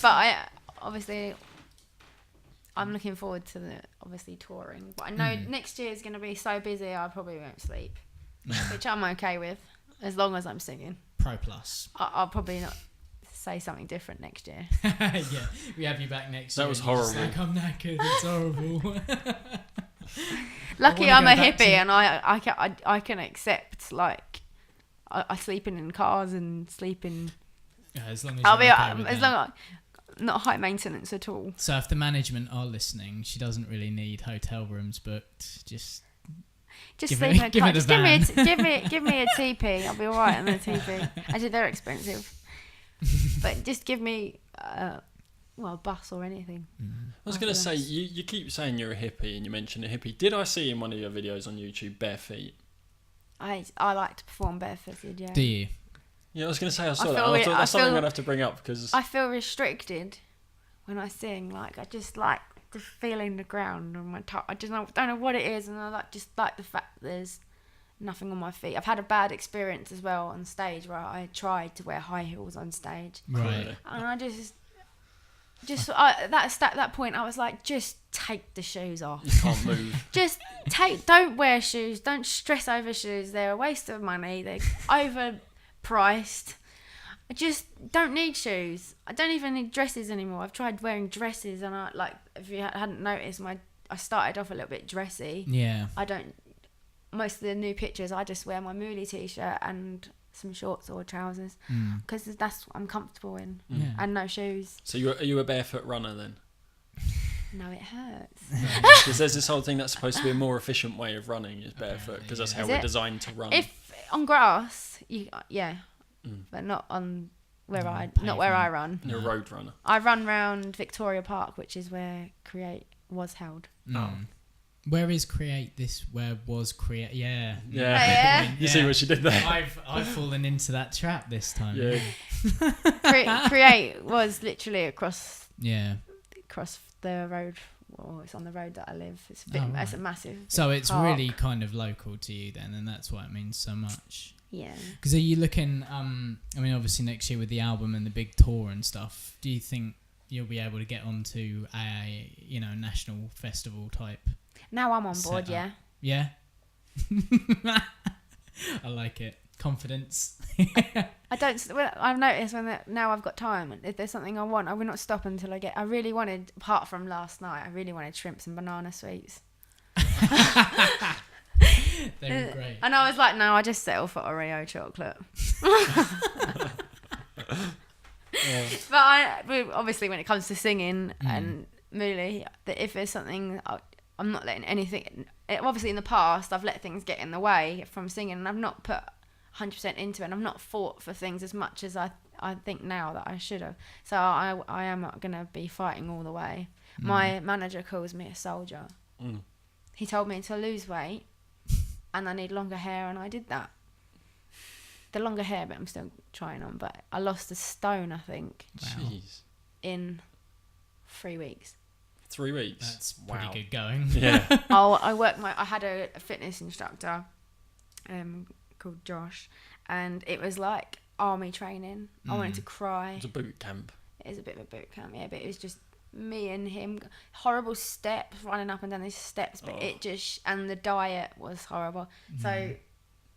But I'm looking forward to the touring. But I know next year is going to be so busy I probably won't sleep, which I'm okay with as long as I'm singing. Pro plus. I'll probably not say something different next year. Yeah, we have you back next year. That was and you're just horrible. like, I'm knackered. It's horrible. Lucky I I'm wanna a go back hippie to- and I can accept like I sleeping in cars and sleeping. Yeah, as long as I'll be you're okay with as that. long not high maintenance at all. So if the management are listening, she doesn't really need hotel rooms booked. Just Just Give sleep it- in a give car. it a Just give me a TP. I'll be all right on the TP. Actually, they're expensive, but just give me a bus or anything. I was going to say, you keep saying you're a hippie and you mentioned a hippie. Did I see in one of your videos on YouTube bare feet? I like to perform barefooted. Yeah. do you? Yeah, I was going to say I saw feel that. I re- thought I that's something I'm feel- going to have to bring up because I feel restricted when I sing. Like I just like the feeling the ground on my toe. I just don't know what it is, and I just like the fact that there's nothing on my feet. I've had a bad experience as well on stage where I tried to wear high heels on stage, Right. and I that point I was like, just take the shoes off. you can't move. Just don't wear shoes. Don't stress over shoes. They're a waste of money. They're overpriced. I just don't need shoes. I don't even need dresses anymore. I've tried wearing dresses, and if you hadn't noticed, I started off a little bit dressy. Yeah. Most of the new pictures, I just wear my Mooli t-shirt and some shorts or trousers because that's what I'm comfortable in, Yeah. and no shoes. So are you a barefoot runner then? No, it hurts. Because there's this whole thing that's supposed to be a more efficient way of running is barefoot because that's how Is we're it? designed to run. If on grass, but not on where I run. You're a road runner. I run round Victoria Park, which is where Create was held. Where is Create this? Where was Create? Yeah. Yeah. You see what she did there? I've fallen into that trap this time. Yeah. Create was literally across the road. Well, it's on the road that I live. It's it's a massive. So it's park. really kind of local to you then, and that's why it means so much. Yeah. Because are you looking? I mean, obviously next year with the album and the big tour and stuff, do you think you'll be able to get onto a national festival type? Now I'm on board. Setup. Yeah. Yeah. I like it. Confidence. I don't. Well, I've noticed now I've got time. If there's something I want, I will not stop until I get. I really wanted, apart from last night, I really wanted shrimps and banana sweets. They were great. And I was like, no, I just settle for Oreo chocolate. But obviously, when it comes to singing and Mooli, that if there's something, I'm not letting anything. Obviously, in the past, I've let things get in the way from singing, and I've not put 100% into it. And I've not fought for things as much as I think now that I should have. So I am gonna be fighting all the way. My manager calls me a soldier. He told me to lose weight, and I need longer hair, and I did that. The longer hair, but I'm still trying on. But I lost a stone, I think, Jeez. in 3 weeks. 3 weeks. That's pretty Wow. good going. Yeah. I had a fitness instructor called Josh, and it was like army training. I wanted to cry. It's a boot camp. It is a bit of a boot camp, yeah, but it was just me and him. Horrible steps, running up and down these steps, but it just, and the diet was horrible. So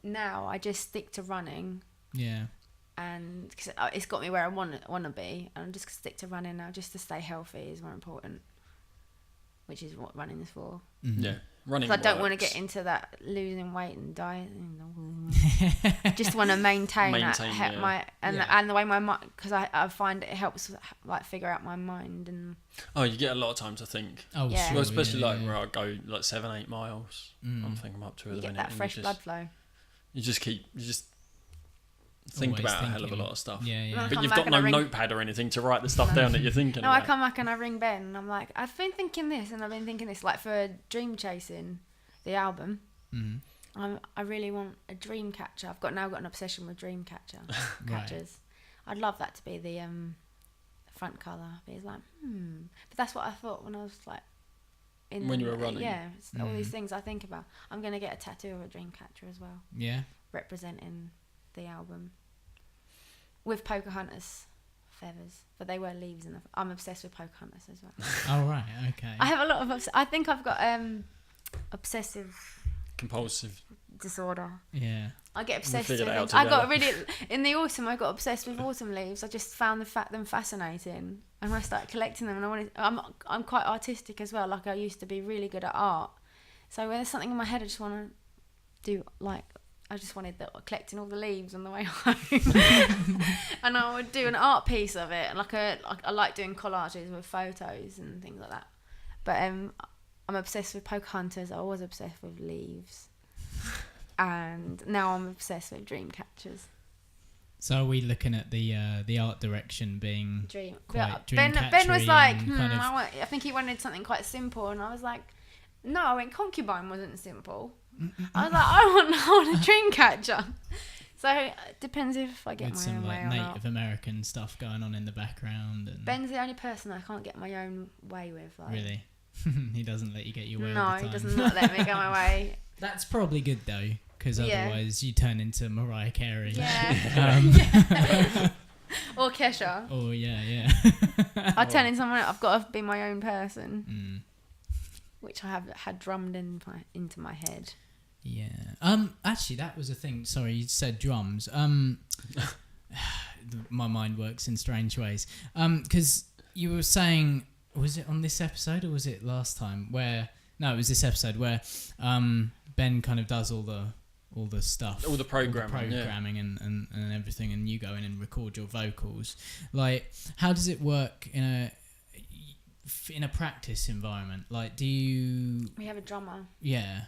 now I just stick to running. Yeah. And cause it's got me where I want to be, and I'm just gonna stick to running now, just to stay healthy is more important, which is what running is for. Yeah. Running. Because I don't want to works. get into that losing weight and dieting. Just want to maintain that and the way my mind, because I find it helps like figure out my mind and. Oh, you get a lot of time to think. Oh, Yeah. sure. Well, especially yeah, like yeah. where I go like 7-8 miles. I'm thinking I'm up to it. You at the get minute, that fresh blood flow. You just keep. You just. think Always about a hell of a thinking. lot of stuff. Yeah, And I yeah. But come you've back got and no I ring- notepad or anything to write the stuff down that you're thinking No, I about. come back and I ring Ben and I'm like, I've been thinking this and I've been thinking this. Like for Dream Chasing, the album, I really want a dream catcher. I've now got an obsession with dream catchers. I'd love that to be the front colour. But it's like, But that's what I thought when I was like, When you were running. Yeah, it's all these things I think about. I'm gonna get a tattoo of a dream catcher as well. Yeah. Representing the album with Pocahontas feathers, but they were leaves I'm obsessed with Pocahontas as well. Oh right, okay. I have a lot of I think I've got obsessive Compulsive. disorder. Yeah. I get obsessed We'll with figure it things. out I got together. really in the autumn. I got obsessed with autumn leaves. I just found them fascinating, and I started collecting them. And I'm quite artistic as well. Like I used to be really good at art. So when there's something in my head, I just want to do like. I just wanted collecting all the leaves on the way home, and I would do an art piece of it. I like doing collages with photos and things like that. But I'm obsessed with Pocahontas. I was obsessed with leaves, and now I'm obsessed with dream catchers. So are we looking at the art direction being quite Ben was dream-catchery like, and kind of- I think he wanted something quite simple, and I was like, no, I went Concubine wasn't simple. I was like, I want a dream catcher. So it depends if I get with my own some way like or not. Native American stuff going on in the background and Ben's the only person I can't get my own way with. Like. really. He doesn't let you get your way No, all the he time. does not let me go my way. That's probably good though, because Yeah. otherwise you turn into Mariah Carey. Yeah. Yeah. Or Kesha. Oh yeah. I turn into someone else. I've got to be my own person, which I have had drummed into my head. Yeah. Actually, that was a thing. Sorry, you said drums. My mind works in strange ways. Because you were saying, was it on this episode or was it last time? No, it was this episode where Ben kind of does all the stuff, All the programming, and everything, and you go in and record your vocals. Like, how does it work in a practice environment? Like, We have a drummer. Yeah.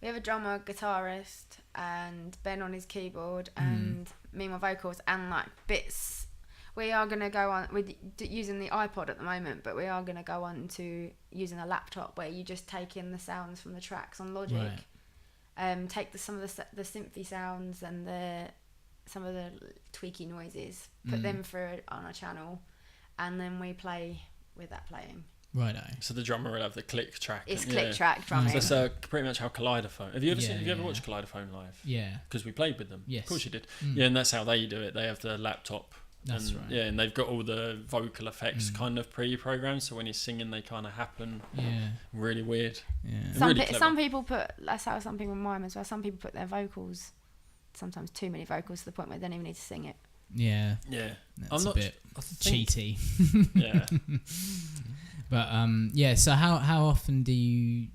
We have a drummer, guitarist, and Ben on his keyboard, and me and my vocals, and like bits. We are going to go on with using the iPod at the moment, but we are going to go on to using a laptop where you just take in the sounds from the tracks on Logic, take some of the synthy sounds and some of the tweaky noises, put them through on our channel, and then we play with that playing. Righto. So the drummer will have the click track. It's click track drumming. So that's pretty much how Kaleidophone. Have you ever watched Kaleidophone live? Yeah. Because we played with them. Yes. Of course you did. Yeah, and that's how they do it. They have the laptop. That's right. Yeah, and they've got all the vocal effects kind of pre-programmed, so when you're singing, they kind of happen. Yeah. Really weird. Yeah. Some people put, that's how some people mime as well. Some people put their vocals, sometimes too many vocals to the point where they don't even need to sing it. Yeah. Yeah. That's a bit cheaty. Yeah. But yeah, so how often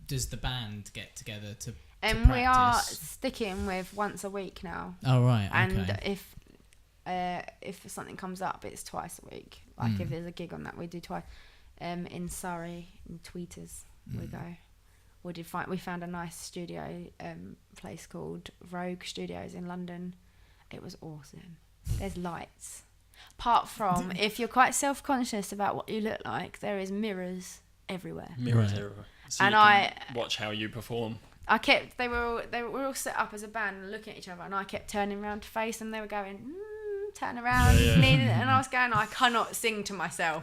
does the band get together to And we are practice? sticking with once a week now. Oh right, And okay. if something comes up, it's twice a week. Like if there's a gig on that, we do twice. In Surrey, in Tweeters, we go. We found a nice studio place called Rogue Studios in London. It was awesome. There's lights. Apart from, if you're quite self-conscious about what you look like, there is mirrors everywhere. Mirrors everywhere. So And you can watch how you perform. They were all set up as a band and looking at each other, and I kept turning around to face them. They were going, turn around, and I was going, I cannot sing to myself.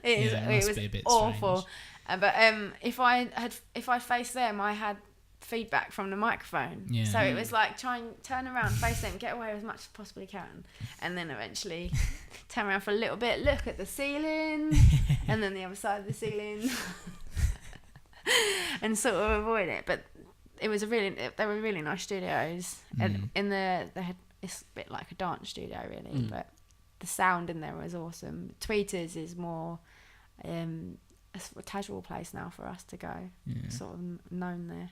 It was be a bit awful. But if I faced them, I had feedback from the microphone. Yeah. So it was like try and turn around, face them, get away as much as possibly can, and then eventually turn around for a little bit, look at the ceiling, and then the other side of the ceiling, and sort of avoid it. But they were really nice studios, and it's a bit like a dance studio really, but the sound in there was awesome. Tweeters is more a casual place now for us to go, sort of known there.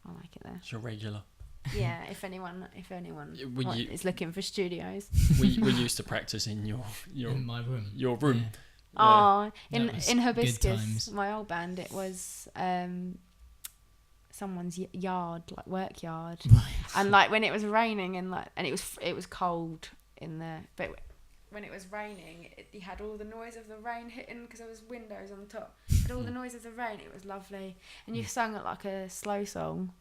I like it there. It's your regular. Yeah, if anyone is looking for studios. we used to practice in in my room. Your room. Yeah. Oh, in That was in good Hibiscus, times. my old band, it was someone's yard, like work yard, Right. and like when it was raining and it was cold in there, but when it was raining, you had all the noise of the rain hitting because there was windows on the top. Had all the noise of the rain. It was lovely, and you sung it like a slow song,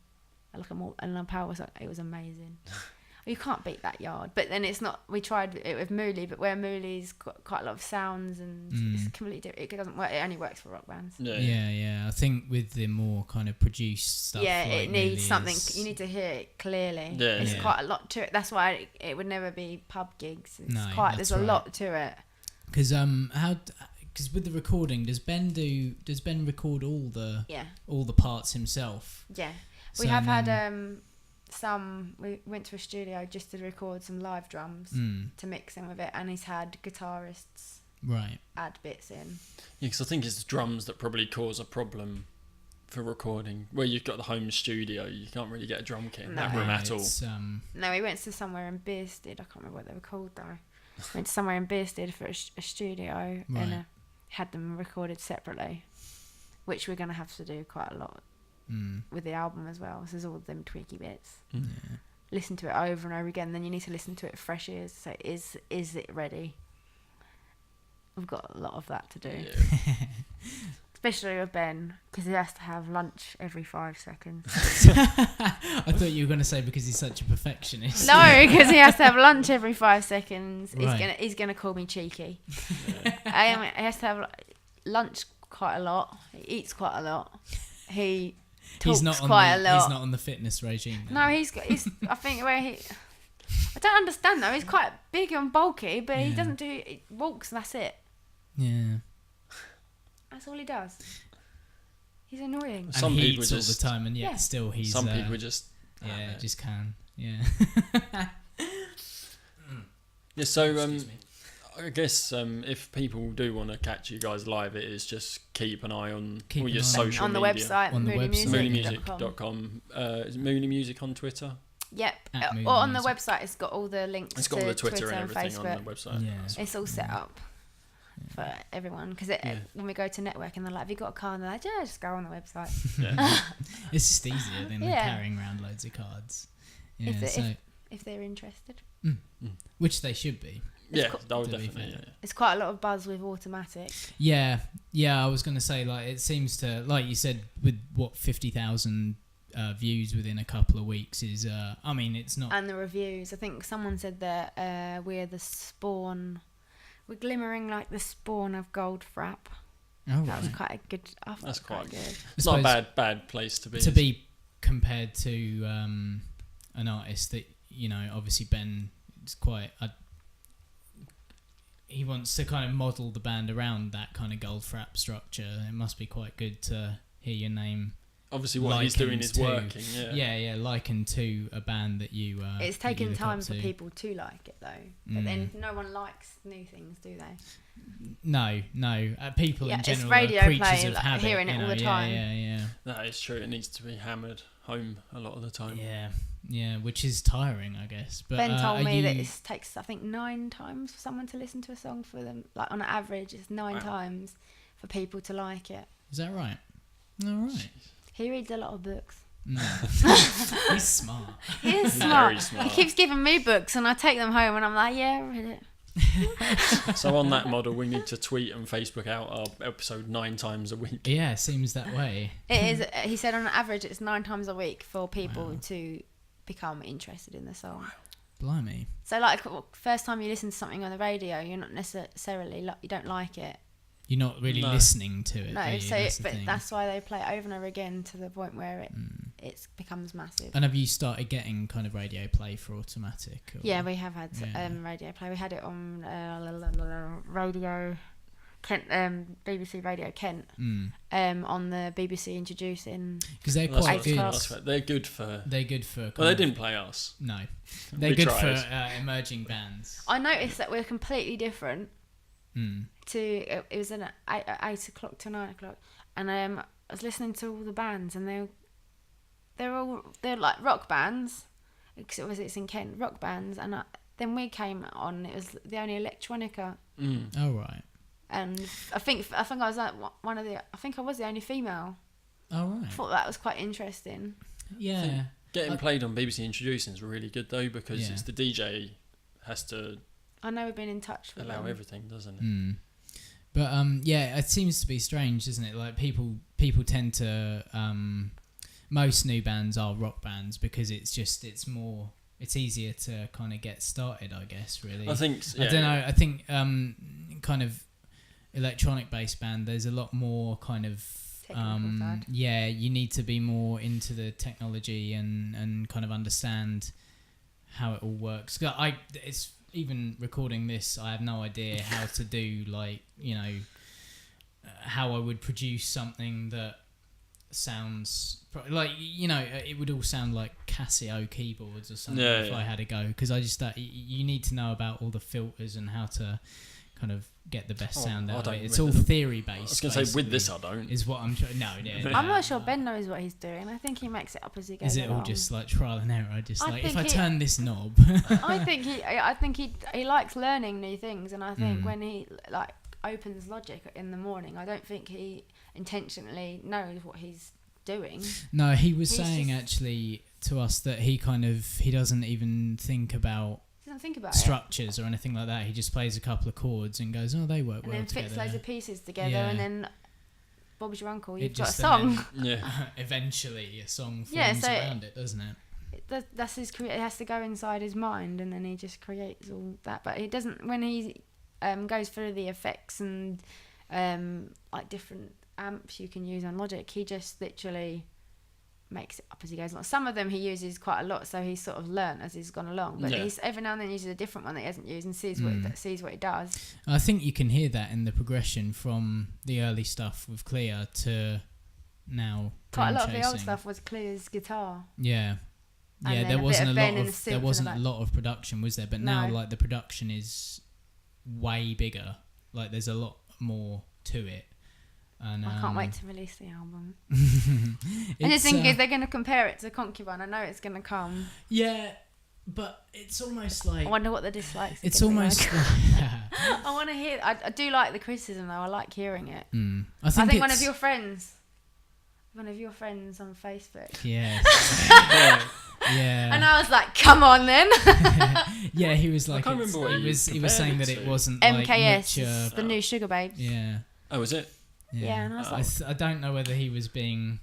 like a power song. It was amazing. You can't beat that yard. But then it's not. We tried it with Mooli, but where Mooli's got quite a lot of sounds and it's completely different. It doesn't work. It only works for rock bands. Yeah. I think with the more kind of produced stuff, Yeah, like it needs Mooli something. is- You need to hear it clearly. Yeah, It's yeah. quite a lot to it. That's why it would never be pub gigs. It's No, there's that's a right. lot to it. Because because with the recording, does Ben record all the parts himself? Yeah. So We have then- had we went to a studio just to record some live drums to mix in with it, and he's had guitarists Right. add bits in. Yeah, because I think it's drums that probably cause a problem for recording. Where you've got the home studio, you can't really get a drum kit in that No. room at all. It's, No, we went to somewhere in Bearsted. I can't remember what they were called though. Went to somewhere in Bearsted for a studio Right. and had them recorded separately, which we're going to have to do quite a lot with the album as well. So there's all them tweaky bits. yeah. Listen to it over and over again. Then you need to listen to it fresh ears. So is it ready? We've got a lot of that to do. Yeah. Especially with Ben, because he has to have lunch every 5 seconds. I thought you were going to say because he's such a perfectionist. No, because he has to have lunch every 5 seconds. Right. He's gonna call me cheeky. He has to have lunch quite a lot. He eats quite a lot. He talks quite a lot. He's not on the fitness regime. then. No, he's I think where he. I don't understand though. He's quite big and bulky, but he Yeah. doesn't do. He walks and that's it. Yeah. That's all he does. He's annoying. And Some he people eats all just- the time, and yet Yeah. still he's. Some people just just can. Yeah. Yeah, so Excuse me. I guess if people do want to catch you guys live, it is just keep an eye on Keep all an your eye social on the media. website, On the website. Moolimusic.com. Is it Mooli Music on Twitter? Yep. At Or on the Mooli website, it's got all the links It's got to all the Twitter, and and everything Facebook. on the website. Yeah. That's- It's all set up for everyone because when we go to network and they're like, "Have you got a car?" and they're like, "Yeah, just go on the website." yeah. It's just easier than Yeah. carrying around loads of cards. Yeah. If they're interested. Which they should be. Yeah, co- that would to be definitely. fair. Yeah. It's quite a lot of buzz with automatic. Yeah. I was gonna say, like, it seems to, like you said, with 50,000 views within a couple of weeks is. I mean, it's not. And the reviews. I think someone said that we're the spawn. We're glimmering like the spawn of Goldfrapp. Oh, That was right. quite a good. I thought That's quite good. It's not a suppose bad place to be. to be compared to an artist that obviously Ben is quite. He wants to kind of model the band around that kind of Goldfrapp structure. It must be quite good to hear your name. Obviously, what he's doing is likened working. to- Yeah. yeah, likened to a band that you. It's that you taken look time up for to. people to like it though. But then no one likes new things, do they? No. People Yeah, in it's general radio are creatures play, of like, habit. hearing it you all know, the time. Yeah. That is true. It needs to be hammered home a lot of the time. Yeah, which is tiring, I guess. But Ben told me that you- it takes, I think, 9 times for someone to listen to a song for them. Like on average, it's 9 Wow. times for people to like it. Is that right? All right. He reads a lot of books. No. He's smart. He is Very smart. smart. He keeps giving me books, and I take them home, and I'm like, yeah, I read it. So on that model, we need to tweet and Facebook out our episode 9 times a week. Yeah, seems that way. It is. He said on average, it's 9 times a week for people Wow. to become interested in the song. Blimey. So, like, first time you listen to something on the radio, you're not necessarily you don't like it. You're not really No. listening to it. No, are you? so That's the but thing. that's why they play it over and over again to the point where it becomes massive. And have you started getting kind of radio play for automatic? Or? Yeah, we have had Yeah. radio play. We had it on radio Kent, BBC Radio Kent, on the BBC introducing. Because they're That's quite what- good. that's right. They're good for. They're good for. Well, kind they of- didn't play us. No, they're We good tried. Oh, for emerging bands. I noticed that we're completely different. Mm. It was at 8 o'clock to 9 o'clock, and I was listening to all the bands, and they're like rock bands, because it's in Kent, rock bands, and then we came on. It was the only electronica, Mm. Oh right. and I think I was like one of the. I think I was the only female. Oh right. I thought that was quite interesting. Yeah. Getting played on BBC Introducing is really good though, because Yeah. it's the DJ has to I know we've been in touch with allow them. everything, doesn't it? Mm. But yeah, it seems to be strange, doesn't it? Like people tend to most new bands are rock bands because it's easier to kind of get started, I guess. Really, I think. Yeah, I don't know. I think kind of electronic based band. There's a lot more kind of Technical side. yeah. You need to be more into the technology and kind of understand how it all works. 'Cause it's even recording this, I have no idea how to do, like, you know, how I would produce something that sounds like, you know, it would all sound like Casio keyboards or something if I had a go, because I just you need to know about all the filters and how to kind of get the best sound out of it. It's all theory based. I was going to say, with this I don't. Is what I'm trying. No, yeah. I'm not sure Ben knows what he's doing. I think he makes it up as he goes. Is it all along. just like trial and error? Just I like, if think I turn this knob. I think he likes learning new things, and I think when he like opens Logic in the morning, I don't think he intentionally knows what he's doing. No, he was He's saying just- actually to us that he doesn't even think about He doesn't think about structures or anything like that. He just plays a couple of chords and goes, "Oh, they work it, and well then together." fits loads of pieces together, Yeah. and then Bob's your uncle. It You've got a just- song. and Yeah. eventually, a song forms Yeah, so around it, doesn't it? That's his. It has to go inside his mind, and then he just creates all that. But he doesn't. When he goes through the effects and like different amps you can use on Logic, he just literally makes it up as he goes along. Some of them he uses quite a lot, so he's sort of learnt as he's gone along. But he's every now and then uses a different one that he hasn't used and sees what it does. I think you can hear that in the progression from the early stuff with Clea to now. Quite a lot of Dream the old Chasing. stuff was Clear's guitar. Yeah. And Yeah, then there a bit wasn't of a Ben lot in the of synth there in the wasn't a back. lot of production, was there? But now, No. like, the production is way bigger. Like, there's a lot more to it. And I can't wait to release the album. I it's, just think is they're going to compare it to Concubine. I know it's going to come. yeah, but it's almost like I wonder what the dislikes. it's are gonna be almost like. like, I want to hear. I do like the criticism though. I like hearing it. I think one of it's- your friends on Facebook. yeah, Yeah. yeah. And I was like, come on then. Yeah, he was like, can't remember what he you was compared saying it that it to. wasn't like MKS, mature. the new Sugar Babes. Yeah, Oh, is it? Yeah, and I was like, I don't know whether he was being.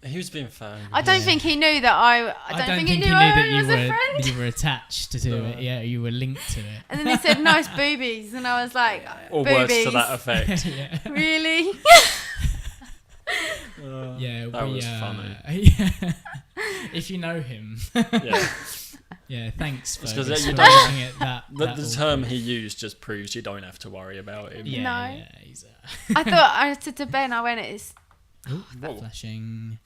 He was being fair. I don't think he knew that I don't think he knew I was a friend. you were attached to No. it. Yeah, you were linked to it. And then he said nice boobies, and I was like, Or boobies. words to that effect. Yeah. Really? Yeah, That was funny. Yeah. If you know him, Yeah. yeah, thanks for It's 'cause for you don't- making it that. The that term awkward. he used just proves you don't have to worry about him. Yeah, No. yeah, he's I thought I said to Ben, I went, it's Whoa. flashing.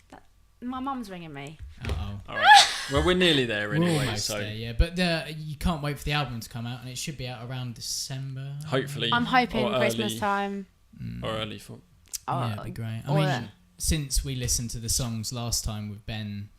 my mum's ringing me. Oh, All right. Well, we're nearly there we're anyway, almost so there, yeah. But you can't wait for the album to come out, and it should be out around December. hopefully. I'm hoping or Christmas early, time. Or early for. Yeah, it'd be great. I or mean, since we listened to the songs last time with Ben,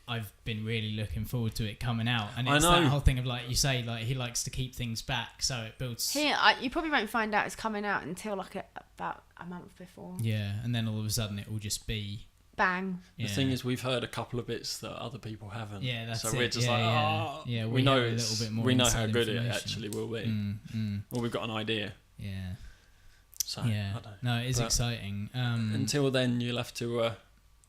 I've been really looking forward to it coming out, and I it's know. that whole thing of, like you say, like he likes to keep things back, so it builds. You probably won't find out it's coming out until like about a month before. Yeah, and then all of a sudden it will just be. Bang. Yeah. The thing is, we've heard a couple of bits that other people haven't. Yeah, that's so it. we're just Yeah, like, yeah. oh, Yeah, we we know have a it's, little bit more we know how inside good it information. actually will be. Well, we've got an idea. Yeah. So Yeah. I don't know. No, it is But exciting. Until then, you'll have to.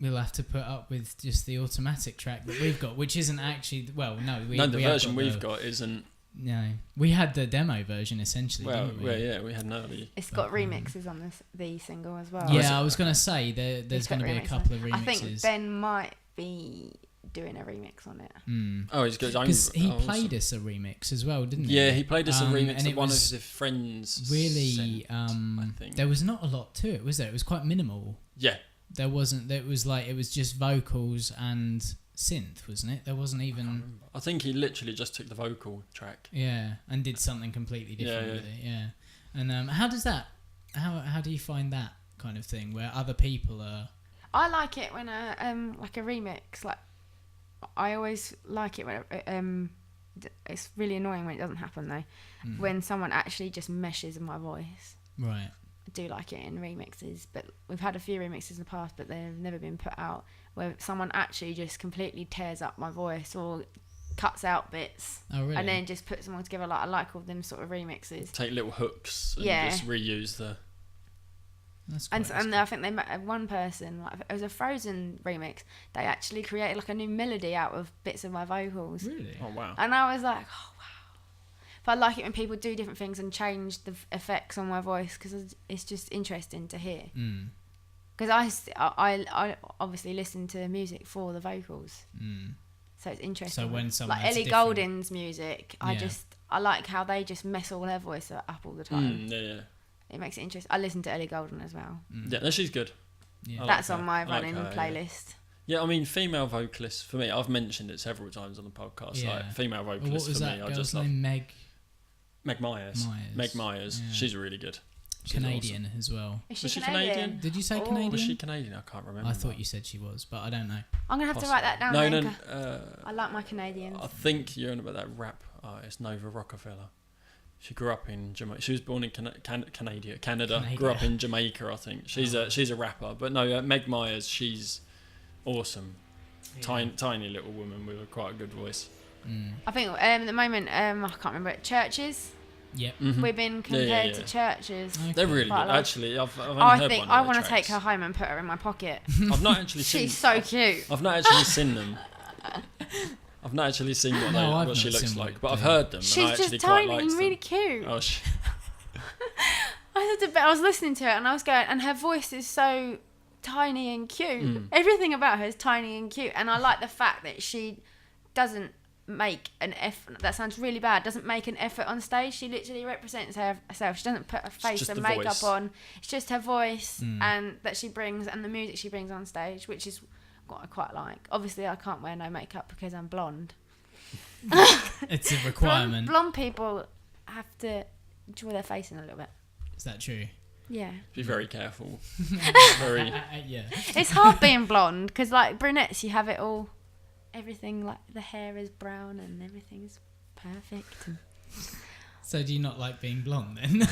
We'll have to put up with just the automatic track that we've got, which isn't actually. Well, no, the have version we've the, got isn't. No, we had the demo version essentially. Well, didn't we? we had an early. It's got remixes on the single as well. Yeah, I was gonna say there's It's got going to be a remixes. couple of remixes. I think Ben might be doing a remix on it. Oh, he's good. Because he played us a remix as well, didn't he? Yeah, he played us a remix and that it one of was his friends. really. sent, I think. There was not a lot to it, was there? It was quite minimal. Yeah. There wasn't. It was just vocals and synth, wasn't it? There wasn't even. I think he literally just took the vocal track. Yeah, and did something completely different Yeah, with it. Yeah, and how does that? How do you find that kind of thing where other people are? I like it when like a remix. Like I always like it when it's really annoying when it doesn't happen though. When someone actually just meshes my voice. Right. do like it in remixes, but we've had a few remixes in the past, but they've never been put out, where someone actually just completely tears up my voice or cuts out bits and then just puts them all together. Like I like all them sort of remixes. Take little hooks and just reuse the... And I think they met one person, like it was a Frozen remix, they actually created like a new melody out of bits of my vocals. Really? Oh wow. And I was like, oh wow. But I like it when people do different things and change the effects on my voice, because it's just interesting to hear. Because I obviously listen to music for the vocals, so it's interesting. So when someone like Ellie Goulding's music, I like how they just mess all their voice up all the time. It makes it interesting. I listen to Ellie Goulding as well. Yeah, no, she's good. Yeah. That's on my running playlist. Yeah, I mean, female vocalists, for me, I've mentioned it several times on the podcast. Yeah. Like, female vocalists, what was for that me, I girl's just love... name? Meg Myers. Meg Myers. Yeah. She's really good. She's Canadian awesome. as well. Is Was she Canadian? Did you say Canadian? Was she Canadian? I can't remember. I thought you said she was, but I don't know. I'm going to have to write that down. No. I like my Canadians. I think you're on about that rap artist, Nova Rockefeller. She grew up in Jamaica. She was born in Canada. Grew up in Jamaica, I think. She's a rapper. But no, Meg Myers, she's awesome. Yeah. Tiny little woman with quite a good voice. I think at the moment, I can't remember it, Churches. Yep. Mm-hmm. We've been compared to Churches. Okay. They're really good. Like, actually, I've only I heard think one I of want their to take tracks. her home and put her in my pocket. I've not actually seen... She's so cute. I've not actually seen them. I've not actually seen what she looks like, but I've heard them. She's and I actually just quite tiny liked and them. really cute. Oh, I was listening to it and I was going, and her voice is so tiny and cute. Everything about her is tiny and cute, and I like the fact that she doesn't make an effort. That sounds really bad. Doesn't make an effort on stage. She literally represents herself. She doesn't put her face and makeup voice. on. It's just her voice and that she brings, and the music she brings on stage, which is what I quite like. Obviously, I can't wear no makeup because I'm blonde. It's a requirement. Blonde people have to draw their face in a little bit. Is that true? Yeah. Be very careful. Yeah. It's hard being blonde because, like, brunettes, you have it all. Everything, like, the hair is brown and everything's perfect. So do you not like being blonde then?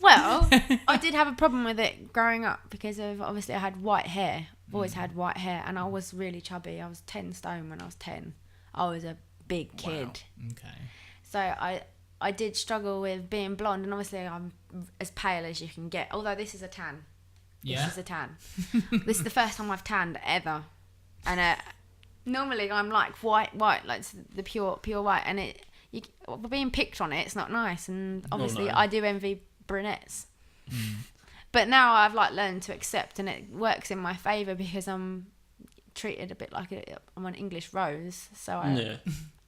Well, I did have a problem with it growing up because of, obviously, I had white hair. I've always had white hair, and I was really chubby. I was 10 stone when I was 10. I was a big kid. Wow. Okay. So I did struggle with being blonde, and obviously I'm as pale as you can get. Although this is a tan. Yeah. This is a tan. This is the first time I've tanned ever, and normally I'm like white, like the pure white, and being picked on it's not nice. And obviously I do envy brunettes. But now I've like learned to accept, and it works in my favour because I'm treated a bit like I'm an English rose. So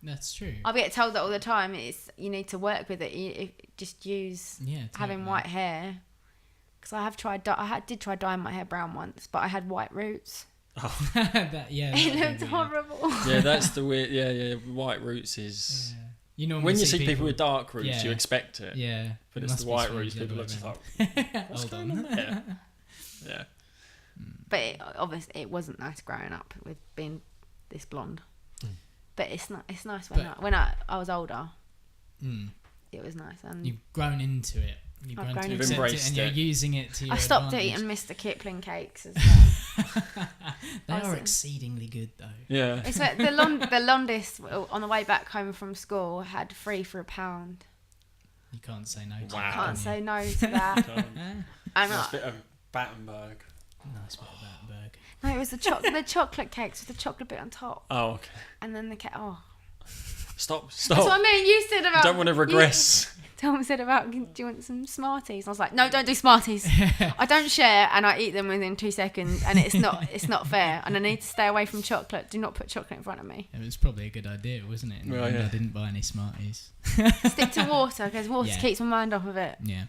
that's true. I get told that all the time. You need to work with it. You just use having white hair. Because I have tried. I did try dyeing my hair brown once, but I had white roots. Oh, it looked horrible. Yeah, that's the weird. Yeah. White roots is. Yeah. You know, when you see people with dark roots, you expect it. Yeah, but it's the white roots. People are just like, what's going on there? Yeah. But obviously, it wasn't nice growing up with being this blonde. But it's not. It's nice when I was older. It was nice, and you've grown into it. You've embraced it, and you're using it to your I stopped advantage. eating Mr. Kipling cakes as well. They are exceedingly good, though. Yeah. It's like the longest on the way back home from school had 3 for £1. You can't say no to Wow. that. Can't say no to that. Nice bit of Battenberg. Nice bit of Battenberg. No, it was the chocolate cakes with the chocolate bit on top. Oh, okay. And then the cake. Oh. Stop. That's what I mean. You said about. Don't want to regress. Tom said about, do you want some Smarties? I was like, no, don't do Smarties. I don't share, and I eat them within 2 seconds, and it's not fair. And I need to stay away from chocolate. Do not put chocolate in front of me. It was probably a good idea, wasn't it? Well, yeah. I didn't buy any Smarties. Stick to water, because water keeps my mind off of it. Yeah.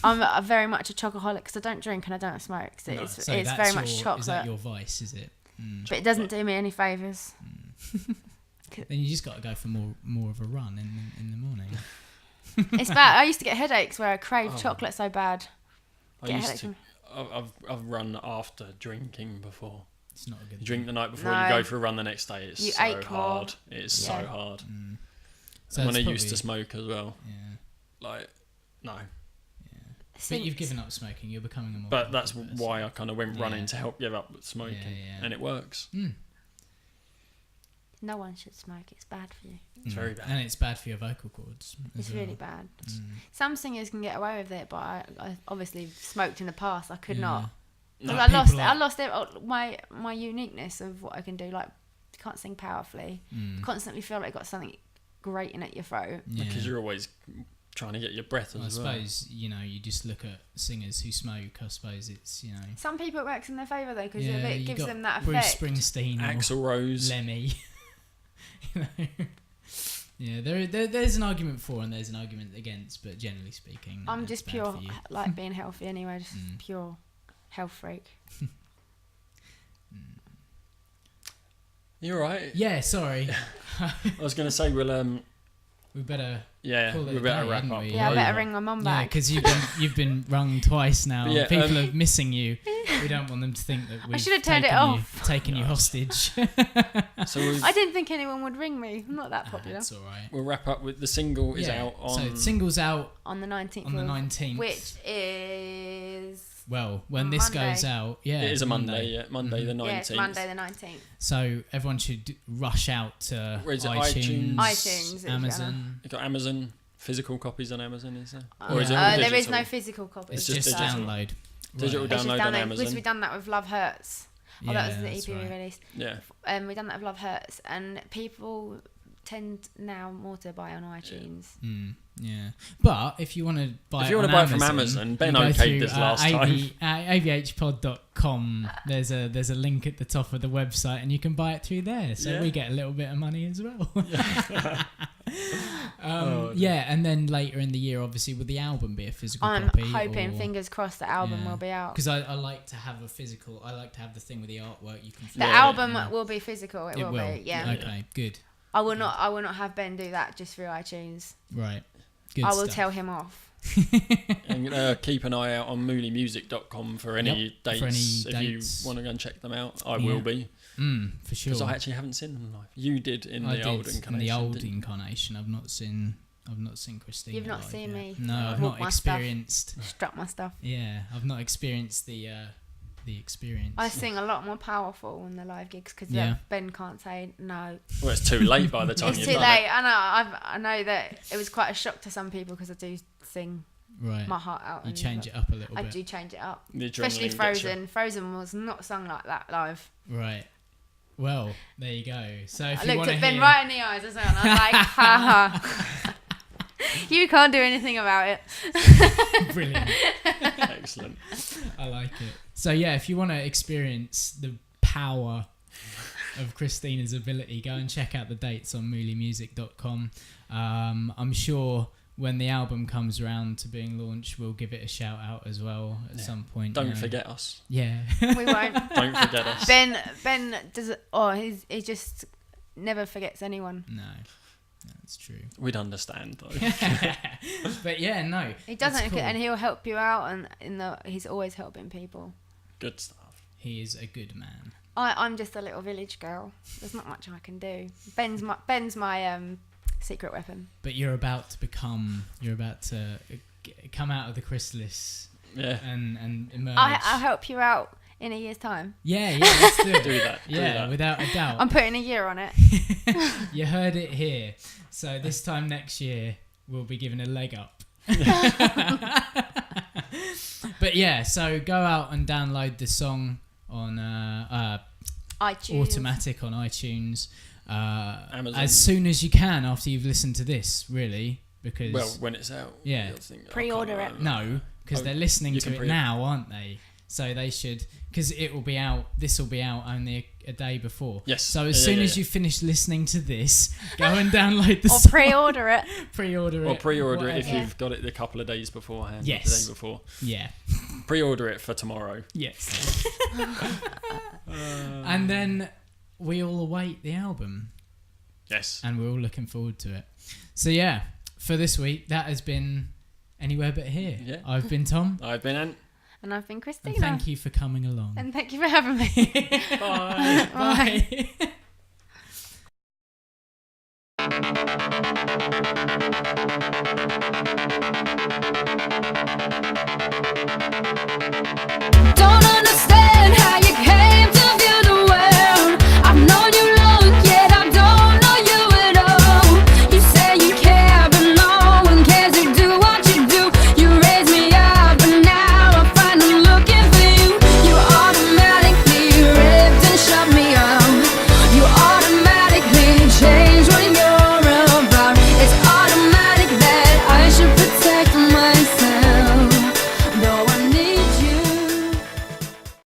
I'm very much a chocoholic because I don't drink and I don't smoke. So it's very much chocolate. Is that your vice? Is it? But it doesn't do me any favours. Then you just got to go for more of a run in the morning. It's bad. I used to get headaches where I craved chocolate so bad. I've run after drinking before. It's not a good. You drink the night before, you go for a run the next day. It's so hard. It's so hard. So when I used to smoke as well. Yeah. Like, no. Yeah. But you've given up smoking. You're becoming a more. But that's person. why I kind of went running to help give up smoking, Yeah. and it works. No one should smoke. It's bad for you. It's very bad, and it's bad for your vocal cords. It's really bad. Some singers can get away with it, but I obviously smoked in the past. I could not. No. I lost my uniqueness of what I can do. Like, you can't sing powerfully. Constantly feel like you got something grating at your throat. Because you're always trying to get your breath as well. I suppose, you just look at singers who smoke. I suppose it's, Some people it works in their favour though, because it gives them that Bruce effect. Springsteen, Axl Rose, Lemmy. Yeah, there's an argument for and there's an argument against, but generally speaking, I'm just pure, like being healthy anyway, just pure health freak. You alright? Yeah, sorry. I was going to say we better. we better wrap up. Yeah, I better ring my mum back. Yeah, because you've been rung twice now. Yeah, people are missing you. We don't want them to think that we should have turned it off. Taken you hostage. So I didn't think anyone would ring me. I'm not that popular. That's all right. We'll wrap up with the single is out on. So the single's out on the 19th. On the 19th, which is. Well, when this Monday. goes out, yeah, it is a Monday. Yeah, Monday the 19th. Yeah, it's Monday the 19th. So everyone should rush out to Where is it? iTunes, Amazon. You got Amazon physical copies on Amazon, is there? Or is it all there is digital? no physical copies. It's just digital. download. Digital Right. download on Amazon. Because we've done that with Love Hurts. Yeah, That was the that's EP we right. released. Yeah. We've done that with Love Hurts, and people tend now more to buy on iTunes. Yeah, but if you want to buy, if you want to buy it from Amazon, Ben okayed this last time. avhpod.com. There's a link at the top of the website, and you can buy it through there. So we get a little bit of money as well. And then later in the year, obviously, will the album be a physical copy? I'm hoping, fingers crossed, the album will be out. Because I like to have a physical. I like to have the thing with the artwork. You can. The album will be physical. It will be. Yeah. Okay. Good. I will not have Ben do that just through iTunes. Right. Good I will stuff. tell him off. And keep an eye out on moolimusic.com for any dates. If you want to go and check them out, I will be. For sure. Because I actually haven't seen them live. You did in the old incarnation. In the old incarnation, I've not seen Kristina. You've not live seen yet. me. No, I've not experienced. Strut my stuff. Yeah, I've not experienced the experience. I sing a lot more powerful in the live gigs because Ben can't say no. Well, it's too late by the time it's you've too done late. it. I know that it was quite a shock to some people because I do sing my heart out. You change it up a little bit. I do change it up, The especially adrenaline gets Frozen. Frozen was not sung like that live. Right. Well, there you go. So if I you looked want at to Ben hear... right in the eyes as well, and I was like, ha ha. You can't do anything about it. Brilliant. Excellent. I like it. So yeah, if you want to experience the power of Kristina's ability, go and check out the dates on moolimusic.com. I'm sure when the album comes around to being launched, we'll give it a shout out as well at some point. Don't forget us. Yeah. We won't. Don't forget us. Ben does. He just never forgets anyone. No, that's true. We'd understand though. But yeah, no. He doesn't, cool. and he'll help you out, and he's always helping people. Good stuff. He is a good man. I'm just a little village girl. There's not much I can do. Ben's my secret weapon. But you're about to come out of the chrysalis. Yeah. And emerge. I'll help you out in a year's time. Yeah, let's do it. Do that. Yeah, without a doubt. I'm putting a year on it. You heard it here. So this time next year, we'll be given a leg up. But yeah, so go out and download the song on iTunes. Automatic on iTunes. Amazon. As soon as you can after you've listened to this, really, because when it's out. Yeah. Pre-order it. No, because they're listening to it now, aren't they? So they should, because it will be out. This will be out only a day before. Yes. So as soon as you finish listening to this, go and download the song. Or pre-order it. Pre-order it. Or pre-order it if whatever. you've got it a couple of days beforehand. Yes. Or the day before. Yeah. Pre-order it for tomorrow. Yes. And then we all await the album. Yes. And we're all looking forward to it. So yeah, for this week, that has been Anywhere But Here. Yeah. I've been Tom. I've been Ant. And I've been Kristina. And thank you for coming along. And thank you for having me. Bye. Bye. Bye.